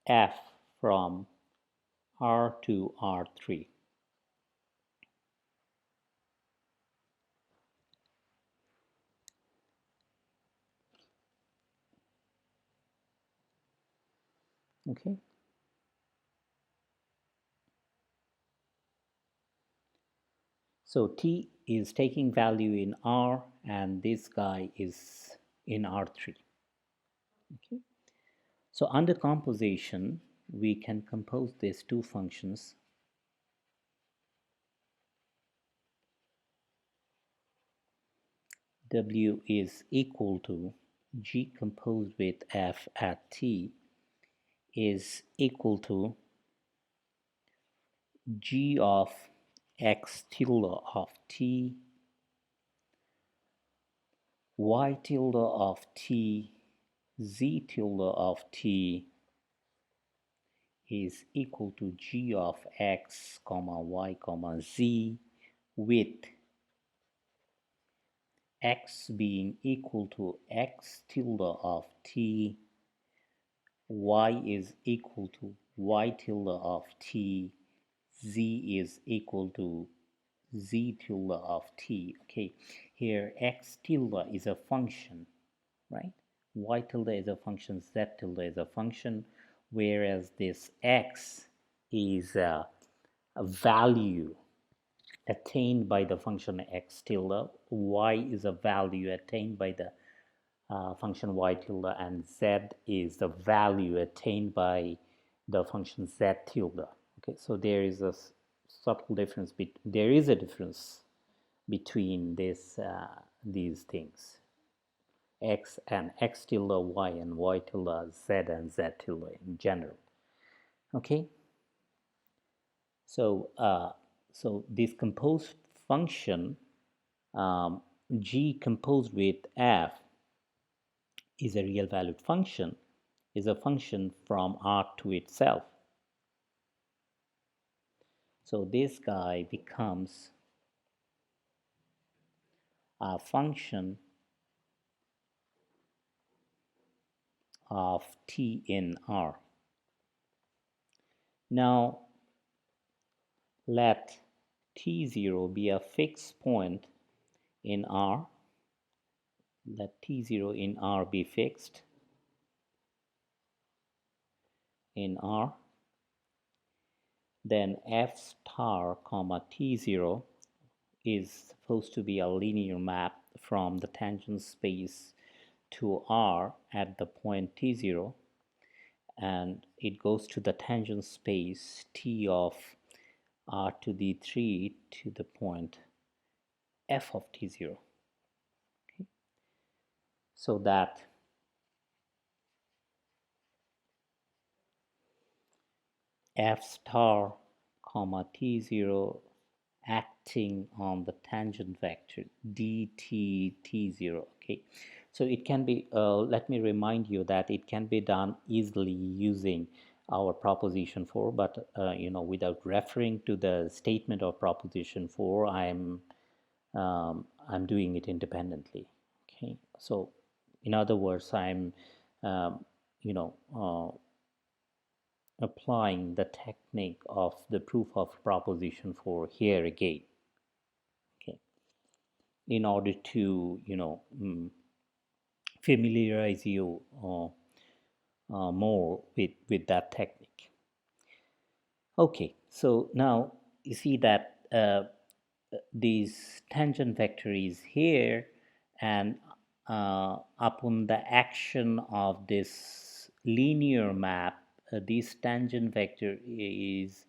f from R to R3. Okay. So t is taking value in R and this guy is in R3. Okay. So under composition, we can compose these two functions. W is equal to g composed with f at t is equal to g of x tilde of t, y tilde of t, z tilde of t is equal to g of x comma y comma z, with x being equal to x tilde of t, y is equal to y tilde of t, z is equal to z tilde of t. Okay, here x tilde is a function, right? Y tilde is a function, z tilde is a function, whereas this x is a value attained by the function x tilde, y is a value attained by the function y tilde, and z is the value attained by the function z tilde. Okay, so there is a subtle difference. There is a difference between these things, x and x tilde, y and y tilde, z and z tilde in general. Okay, so so this composed function g composed with f is a real valued function, is a function from R to itself. So this guy becomes a function of t in R. Now let t0 be a fixed point in R. Let t0 in R be fixed in R. Then f star comma t0 is supposed to be a linear map from the tangent space to R at the point t0, and it goes to the tangent space t of R to the 3 to the point f of t0. Okay? So that f star comma t0 acting on the tangent vector dt t0. Okay, so it can be let me remind you that it can be done easily using our proposition 4, but without referring to the statement of proposition 4, I'm doing it independently. Okay, so in other words, I'm um, you know applying the technique of the proof of proposition 4 here again, okay, in order to familiarize you more with that technique. Okay, so now you see that this tangent vector is here, and upon the action of this linear map, this tangent vector is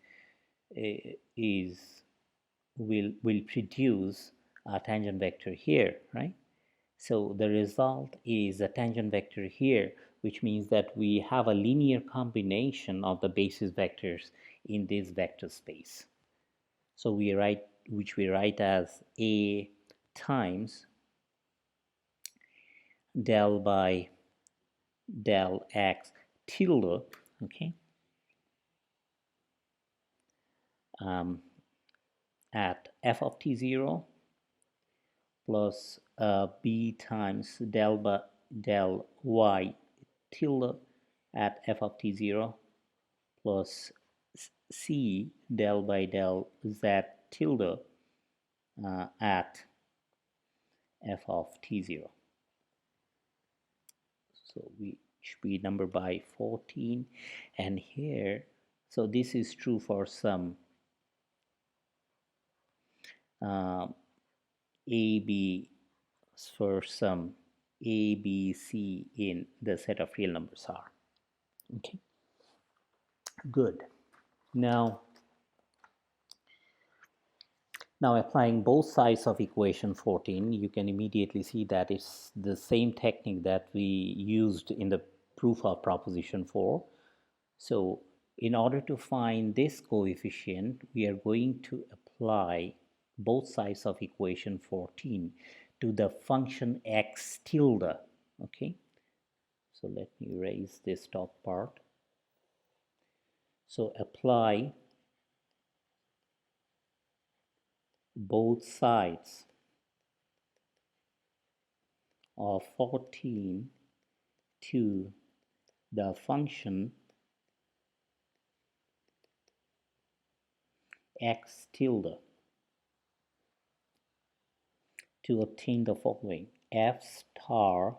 will produce a tangent vector here, right? So the result is a tangent vector here, which means that we have a linear combination of the basis vectors in this vector space. So we write as A times del by del x tilde, okay, at f of t0 plus b times del y tilde at f of t0 plus c del by del z tilde at f of t0. So we should be number by 14, and here, so this is true for some a b, for some a b c in the set of real numbers R. Okay, good. Now applying both sides of equation 14, you can immediately see that it's the same technique that we used in the proof of proposition 4. So in order to find this coefficient, we are going to apply both sides of equation 14 to the function x tilde. Okay, so let me erase this top part. So apply both sides of 14 to the function x tilde to obtain the following: f star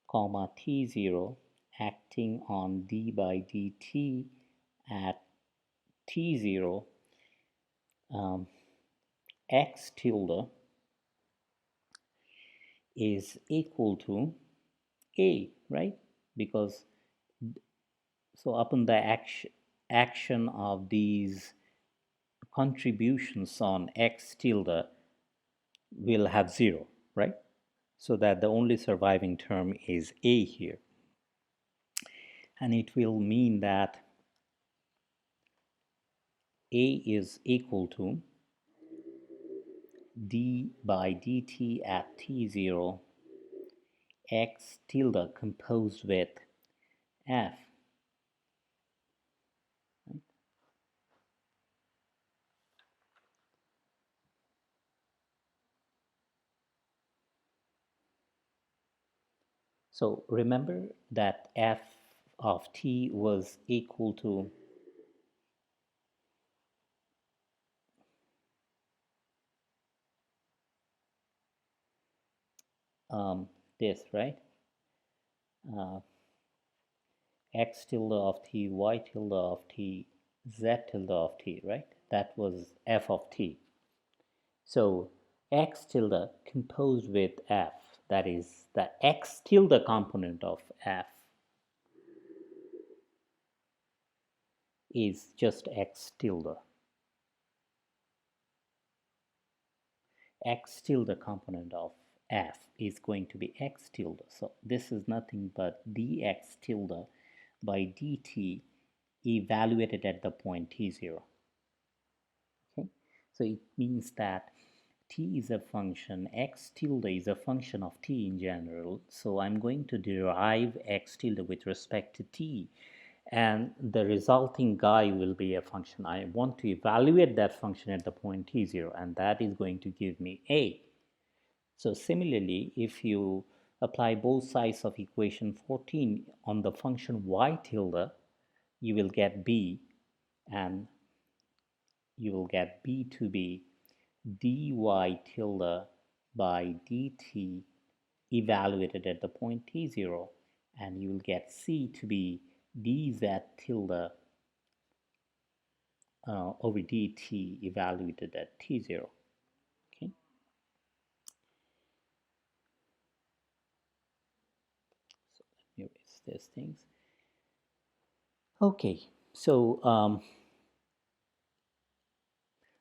comma t0 acting on d by dt at t0, x tilde is equal to a, right? Because so upon the action of these contributions on x tilde will have 0, right? So that the only surviving term is a here, and it will mean that a is equal to d by dt at t0 x tilde composed with f. So remember that f of t was equal to this, right? X tilde of t, y tilde of t, z tilde of t, right? That was f of t. So x tilde composed with f, that is the x tilde component of f, is just x tilde. X tilde component of f is going to be x tilde. So this is nothing but dx tilde by dt evaluated at the point t0. Okay, so it means that t is a function, x tilde is a function of t in general. So I'm going to derive x tilde with respect to t, and the resulting guy will be a function. I want to evaluate that function at the point t0, and that is going to give me a. So similarly, if you apply both sides of equation 14 on the function y tilde, you will get b, and you will get b to be dy tilde by dt evaluated at the point t0, and you will get c to be dz tilde over dt evaluated at t0. Okay, so let me erase these things. Okay, so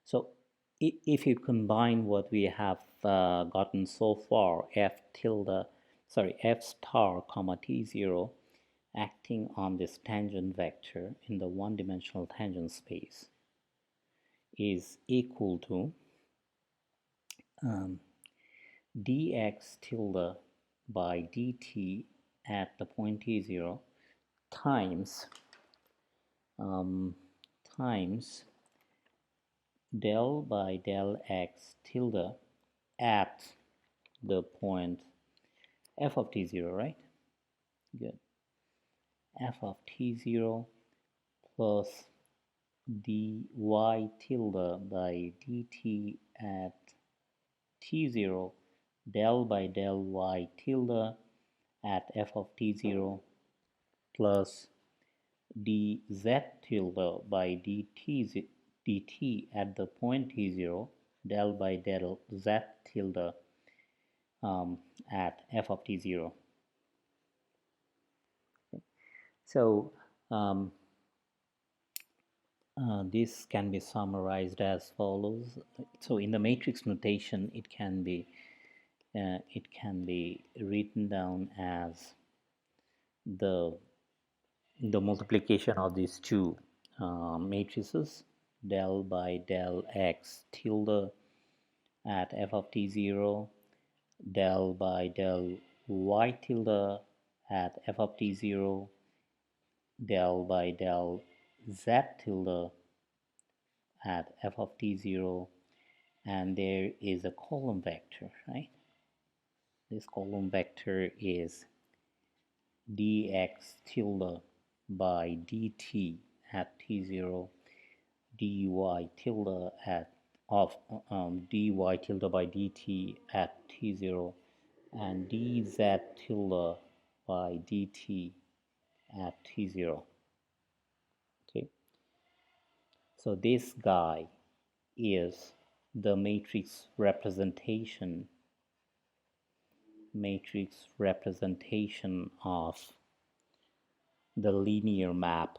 so if you combine what we have gotten so far, f star comma t0 acting on this tangent vector in the one-dimensional tangent space is equal to dx tilde by dt at the point t0 times times del by del x tilde at the point f of t0, right? Good. F of t0 plus dy tilde by dt at t0 del by del y tilde at f of t0 plus dz tilde by dt at the point t0 del by del z tilde at f of t0. So this can be summarized as follows. So in the matrix notation, it can be written down as the multiplication of these two matrices, del by del x tilde at f of t0, del by del y tilde at f of t0, del by del z tilde at f of t0, and there is a column vector, right? This column vector is dx tilde by dt at t0, dy tilde at dy tilde by dt at t0, and dz tilde by dt at t0. Okay, so this guy is the matrix representation of the linear map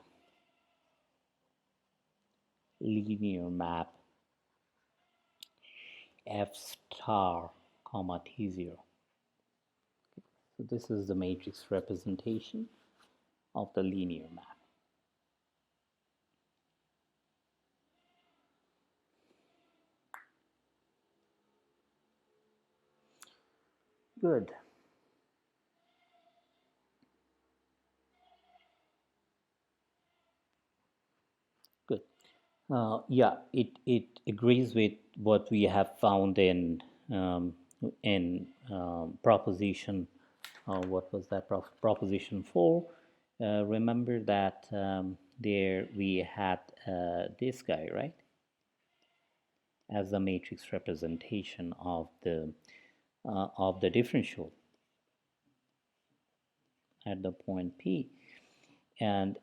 f star comma t0. So this is the matrix representation of the linear map. Good. Good. Yeah, it agrees with what we have found in proposition. What was that? Proposition 4. Remember that there we had this guy, right, as the matrix representation of the differential. at the point P. And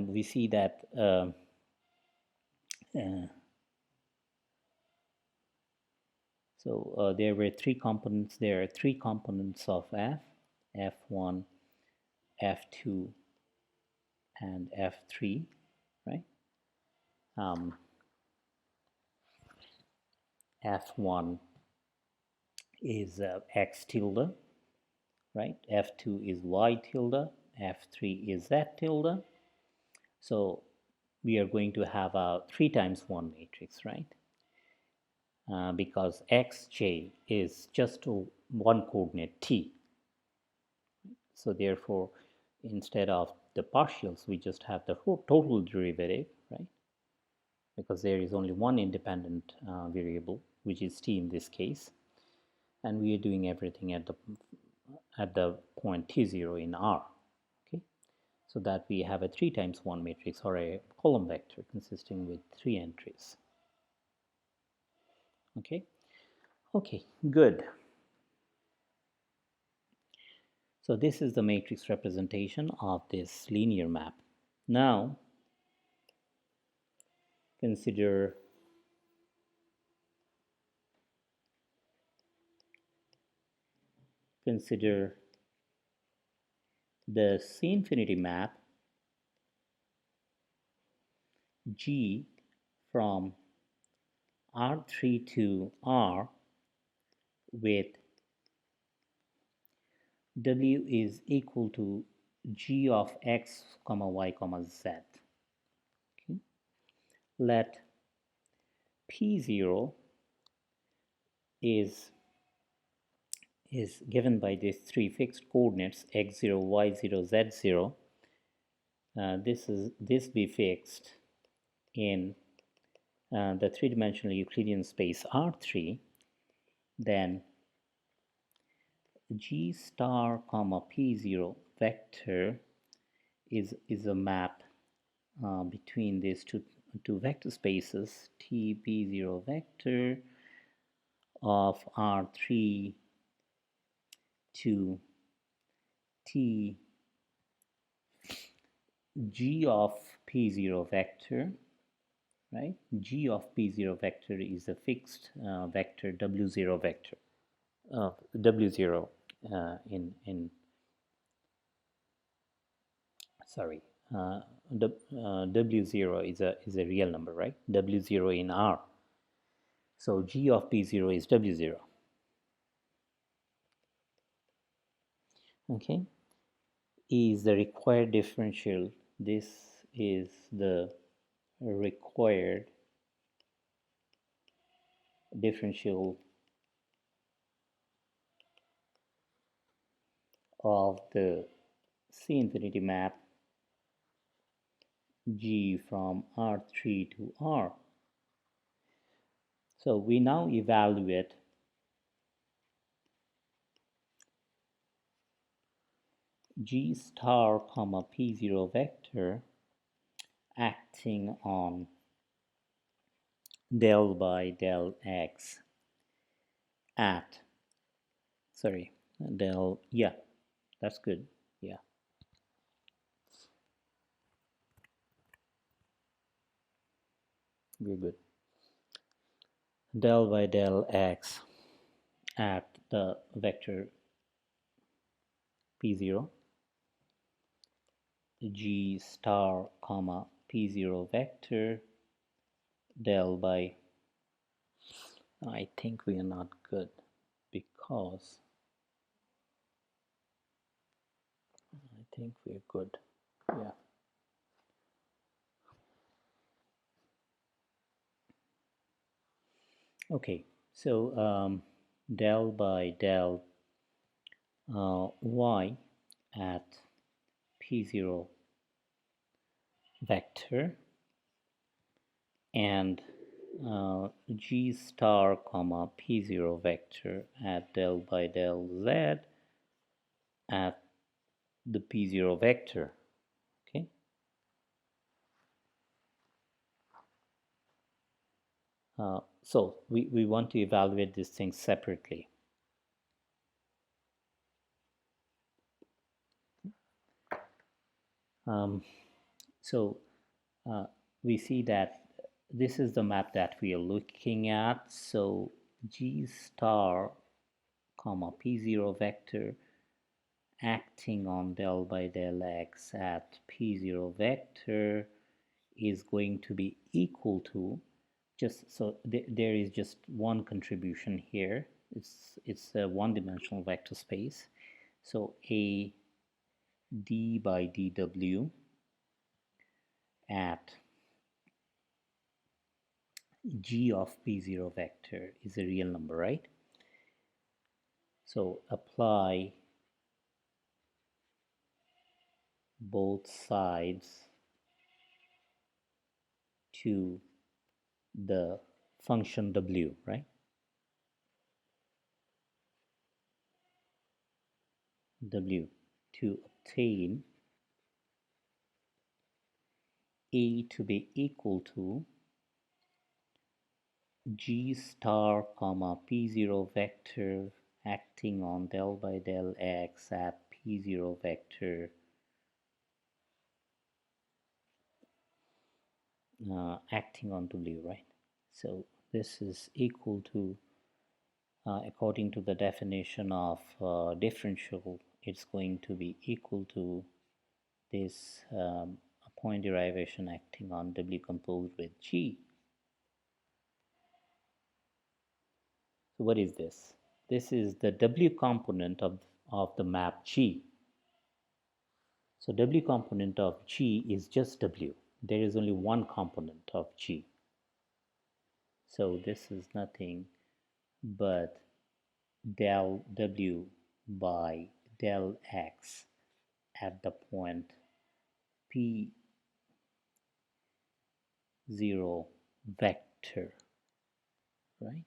we see that there were three components. There are three components of F: F1, F2, and F3, right? F1 is X tilde, right? F2 is Y tilde, F3 is Z tilde. So we are going to have a 3 times 1 matrix, right? Because xj is just one coordinate t. So therefore, instead of the partials, we just have the total derivative, right? Because there is only one independent variable, which is t in this case, and we are doing everything at the point t0 in R. Okay, so that we have a 3 times 1 matrix, or a column vector consisting with 3 entries. Okay, good. So this is the matrix representation of this linear map. Now consider the C-infinity map G from R3 to R with W is equal to G of X, Y, Z. Okay. Let P0 is given by these three fixed coordinates x0, y0, z0. This be fixed in the three-dimensional Euclidean space R3. Then G star comma P0 vector is a map between these two vector spaces, T P0 vector of R3 to T G of P0 vector, right? G of P0 vector is a fixed vector, W0 vector. W0 in sorry, W0 is a real number, right? W0 in R. So G of P0 is W0. Okay, is the required differential. This is the required differential of the C-infinity map G from R3 to R. So we now evaluate G star comma P0 vector acting on del by del x at, sorry, del, yeah, that's good, yeah. We're good. Del by del x at the vector P0, G star comma P0 vector del by, I think we are not good because I think we're good, yeah. Okay, so del by del y at P0 vector and G star comma P0 vector at del by del z at the P0 vector. Okay. So we want to evaluate these things separately. Um, so we see that this is the map that we are looking at. So G star comma P0 vector acting on del by del x at P0 vector is going to be equal to, just so there is just one contribution here. It's a one-dimensional vector space. So a d by dw at g of p0 vector is a real number, right? So apply both sides to the function w, right? W to obtain a to be equal to g star comma p0 vector acting on del by del x at p0 vector acting on w, right? So this is equal to, according to the definition of differential, it's going to be equal to this point derivation acting on w composed with g. So what is this? This is the w component of the map G. So w component of G is just w. There is only one component of G. So this is nothing but del w by del x at the point P0 vector, right?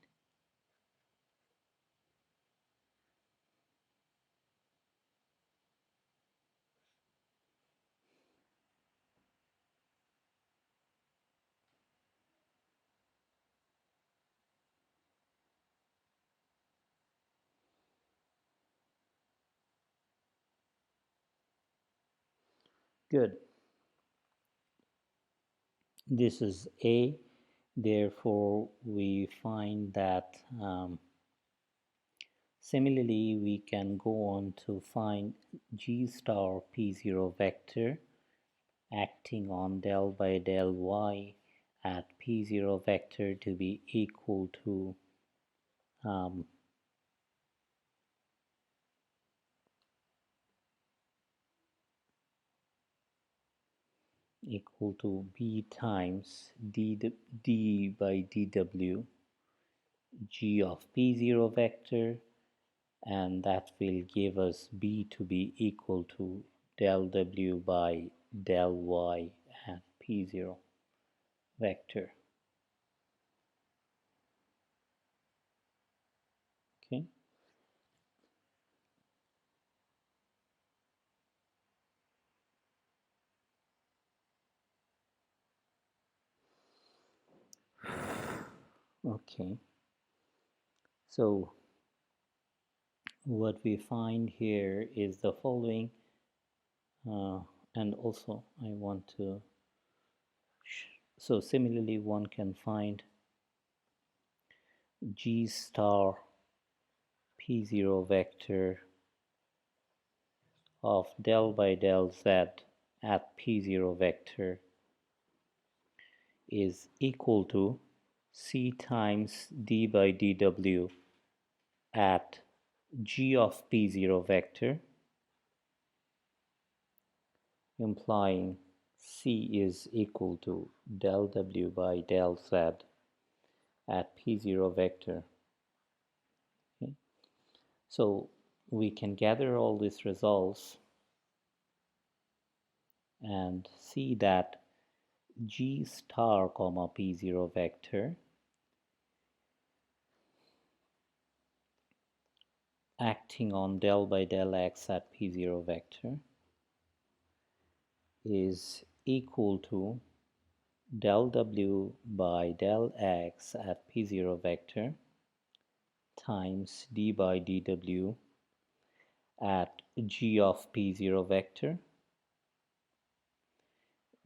Good. This is A. Therefore, we find that similarly, we can go on to find G star P0 vector acting on del by del y at P0 vector to be um, equal to b times d by dw g of p0 vector, and that will give us b to be equal to del w by del y at p0 vector. Okay. Okay. So what we find here is the following, and also I want to so similarly one can find G star P0 vector of del by del z at P0 vector is equal to C times d by dw at G of P0 vector, implying C is equal to del w by del z at P0 vector. Okay. So we can gather all these results and see that G star comma P0 vector acting on del by del x at P0 vector is equal to del w by del x at P0 vector times d by dw at G of P0 vector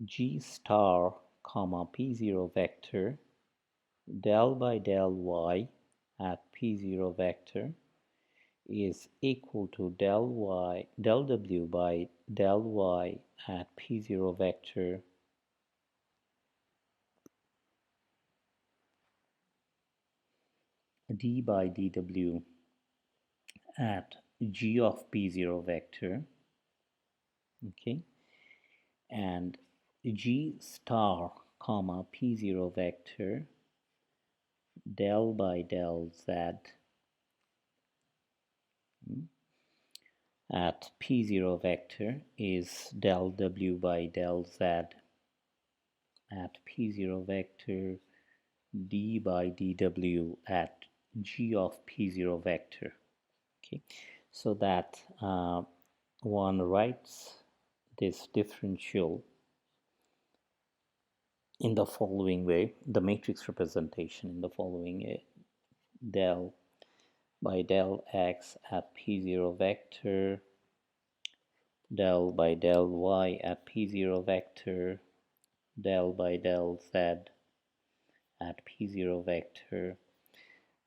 G star comma P0 vector del by del y at P0 vector is equal to del W by del y at P0 vector d by dw at G of P0 vector, okay, and G star comma P0 vector del by del z at P0 vector is del W by del z at P0 vector d by dw at G of P0 vector. Okay, so that one writes this differential in the following way, the matrix representation in the following way: del by del x at P0 vector, del by del y at P0 vector, del by del z at P0 vector,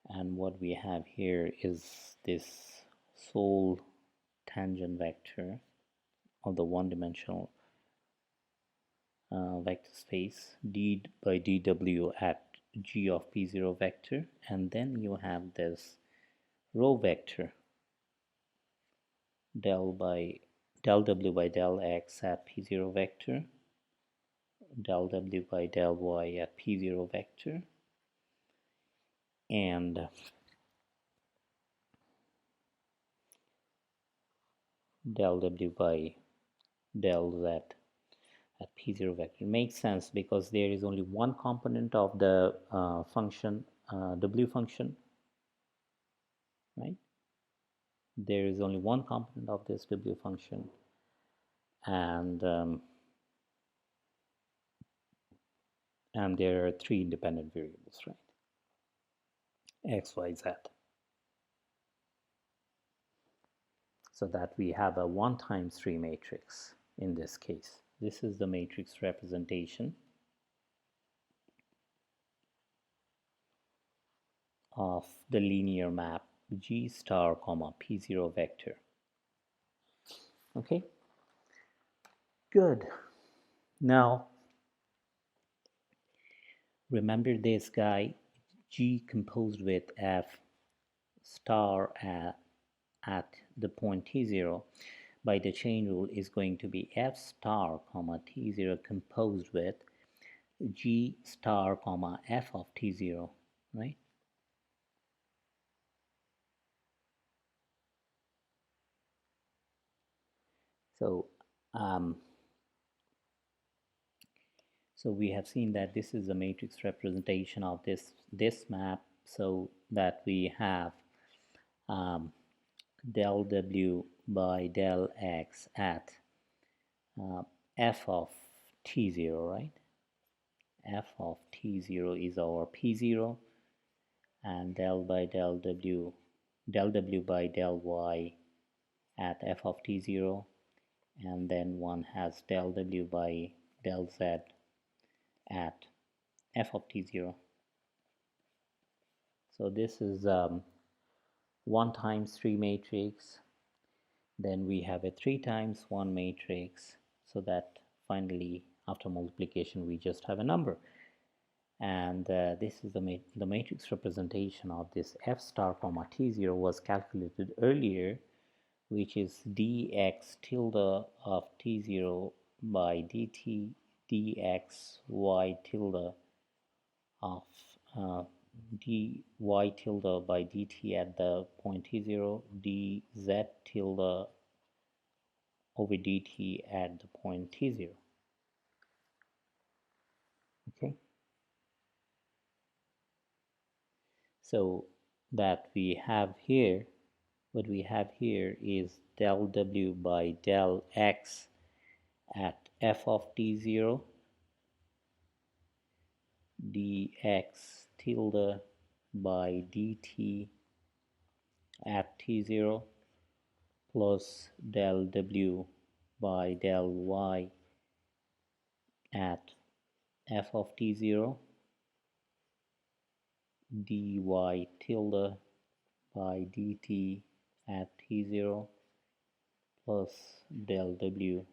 and what we have here is this sole tangent vector of the one-dimensional vector space d by dw at G of P0 vector, and then you have this row vector del W by del x at P0 vector, del W by del y at P0 vector, and del W by del z at P0 vector. It makes sense because there is only one component of the function, W function, right? There is only one component of this W function, and there are three independent variables, right? X, Y, Z. So that we have a 1 times 3 matrix in this case. This is the matrix representation of the linear map G star comma P0 vector. Okay, good. Now remember this guy, G composed with F star at the point T0 by the chain rule is going to be F star comma T0 composed with G star comma F of T0, right? So so we have seen that this is the matrix representation of this map, so that we have del W by del X at F of T0, right? F of T0 is our P0, and del W by del Y at F of T0, and then one has del W by del Z at F of T0. So this is 1 times 3 matrix. Then we have a 3 times 1 matrix, so that finally after multiplication we just have a number. And this is the matrix representation of this F star comma T0 was calculated earlier, which is dx tilde of T0 by dt dx y tilde of dy tilde by dt at the point T0 dz tilde over dt at the point T0. Okay, so that we have here, what we have here is del W by del X at F of T0 dx tilde by dt at T0 plus del W by del Y at f of t0 dy tilde by dt at t0 plus del w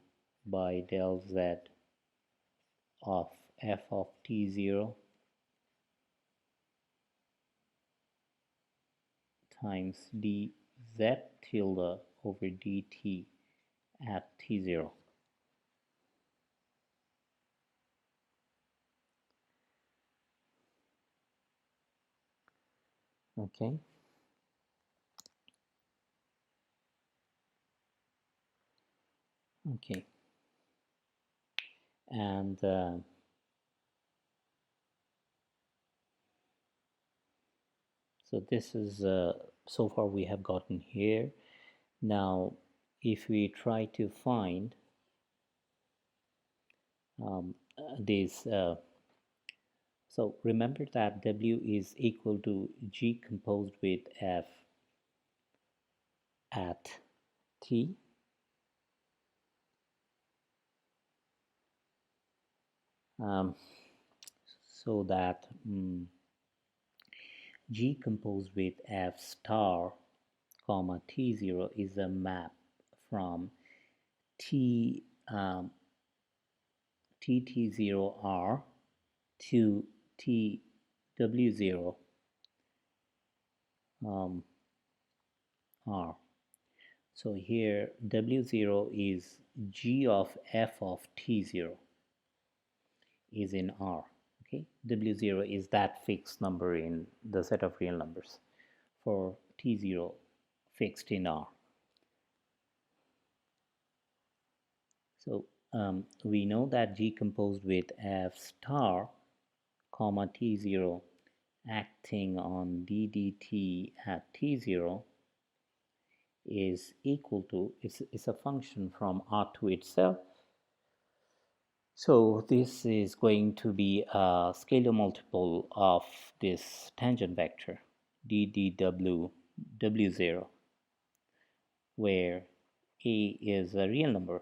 by del z of f of t0 times dz tilde over dt at t0. Okay. Okay. And so this is so far we have gotten here. Now if we try to find this so remember that W is equal to G composed with F at T. So that G composed with F star comma T0 is a map from T TT0R to TW0 R. So here W0 is G of F of T0 is in R. Okay, W0 is that fixed number in the set of real numbers for T0 fixed in R. So we know that G composed with F star comma T0 acting on ddt at T0 is equal to, it's a function from R2 itself. So this is going to be a scalar multiple of this tangent vector ddw w0, where a is a real number.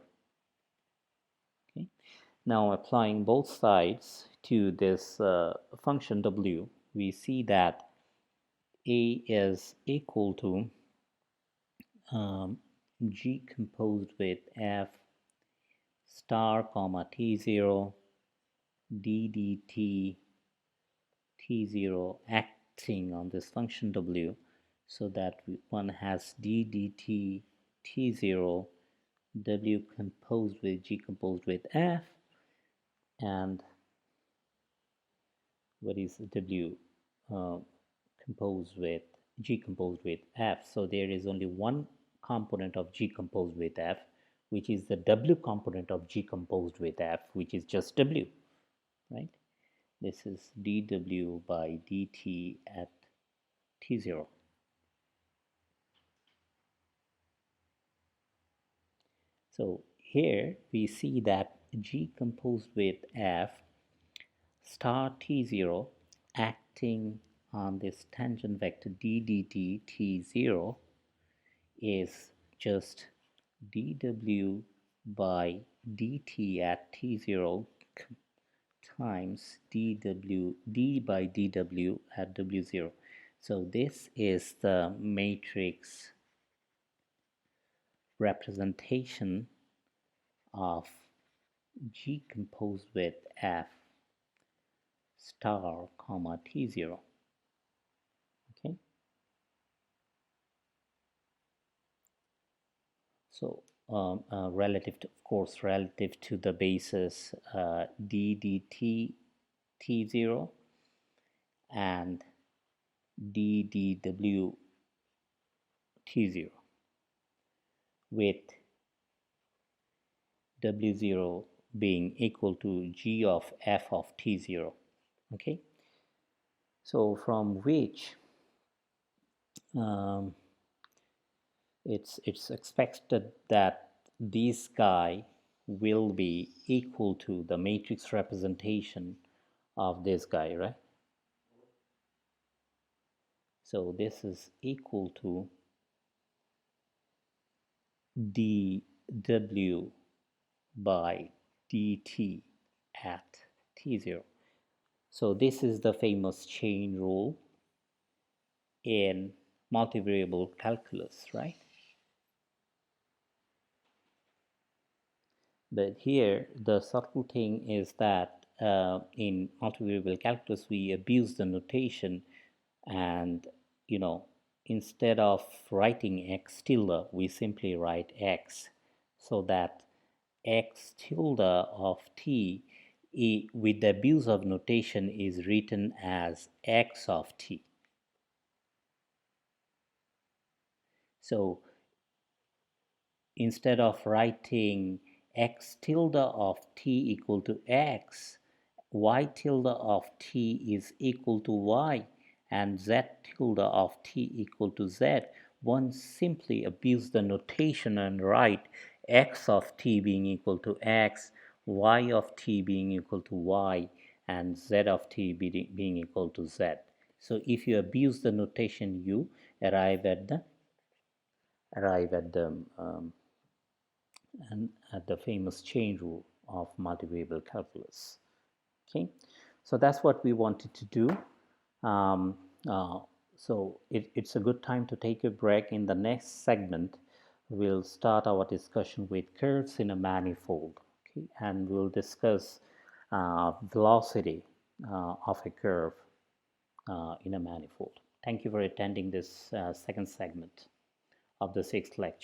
Okay. Now applying both sides to this function w, we see that a is equal to G composed with F star comma T0 ddt T0 acting on this function W, so that one has ddt T0 W composed with G composed with F, and what is W composed with G composed with F. So there is only one component of G composed with F, which is the W component of G composed with F, which is just W, right? This is dW by dt at T0. So here we see that G composed with F star T0 acting on this tangent vector d dt T0 is just dW by dt at T0 times dW d by dW at W0. So this is the matrix representation of G composed with F star comma T0. Okay, so relative to, of course, relative to the basis d dt T0 and d dW T0, with W0 being equal to G of F of T0. Okay, so from which it's expected that this guy will be equal to the matrix representation of this guy, right? So this is equal to dW by dt at t0. So this is the famous chain rule in multivariable calculus, right? But here the subtle thing is that in multivariable calculus we abuse the notation, and instead of writing x tilde we simply write x, so that x tilde of t with the abuse of notation is written as x of t. So instead of writing x tilde of t equal to x, y tilde of t is equal to y, and z tilde of t equal to z, one simply abuse the notation and write x of t being equal to x, y of t being equal to y, and z of t being equal to z. So if you abuse the notation, you arrive at the and at the famous chain rule of multivariable calculus. Okay, so that's what we wanted to do. Um, so it's a good time to take a break. In the next segment, we'll start our discussion with curves in a manifold. Okay, and we'll discuss velocity of a curve in a manifold. Thank you for attending this second segment of the 6th lecture.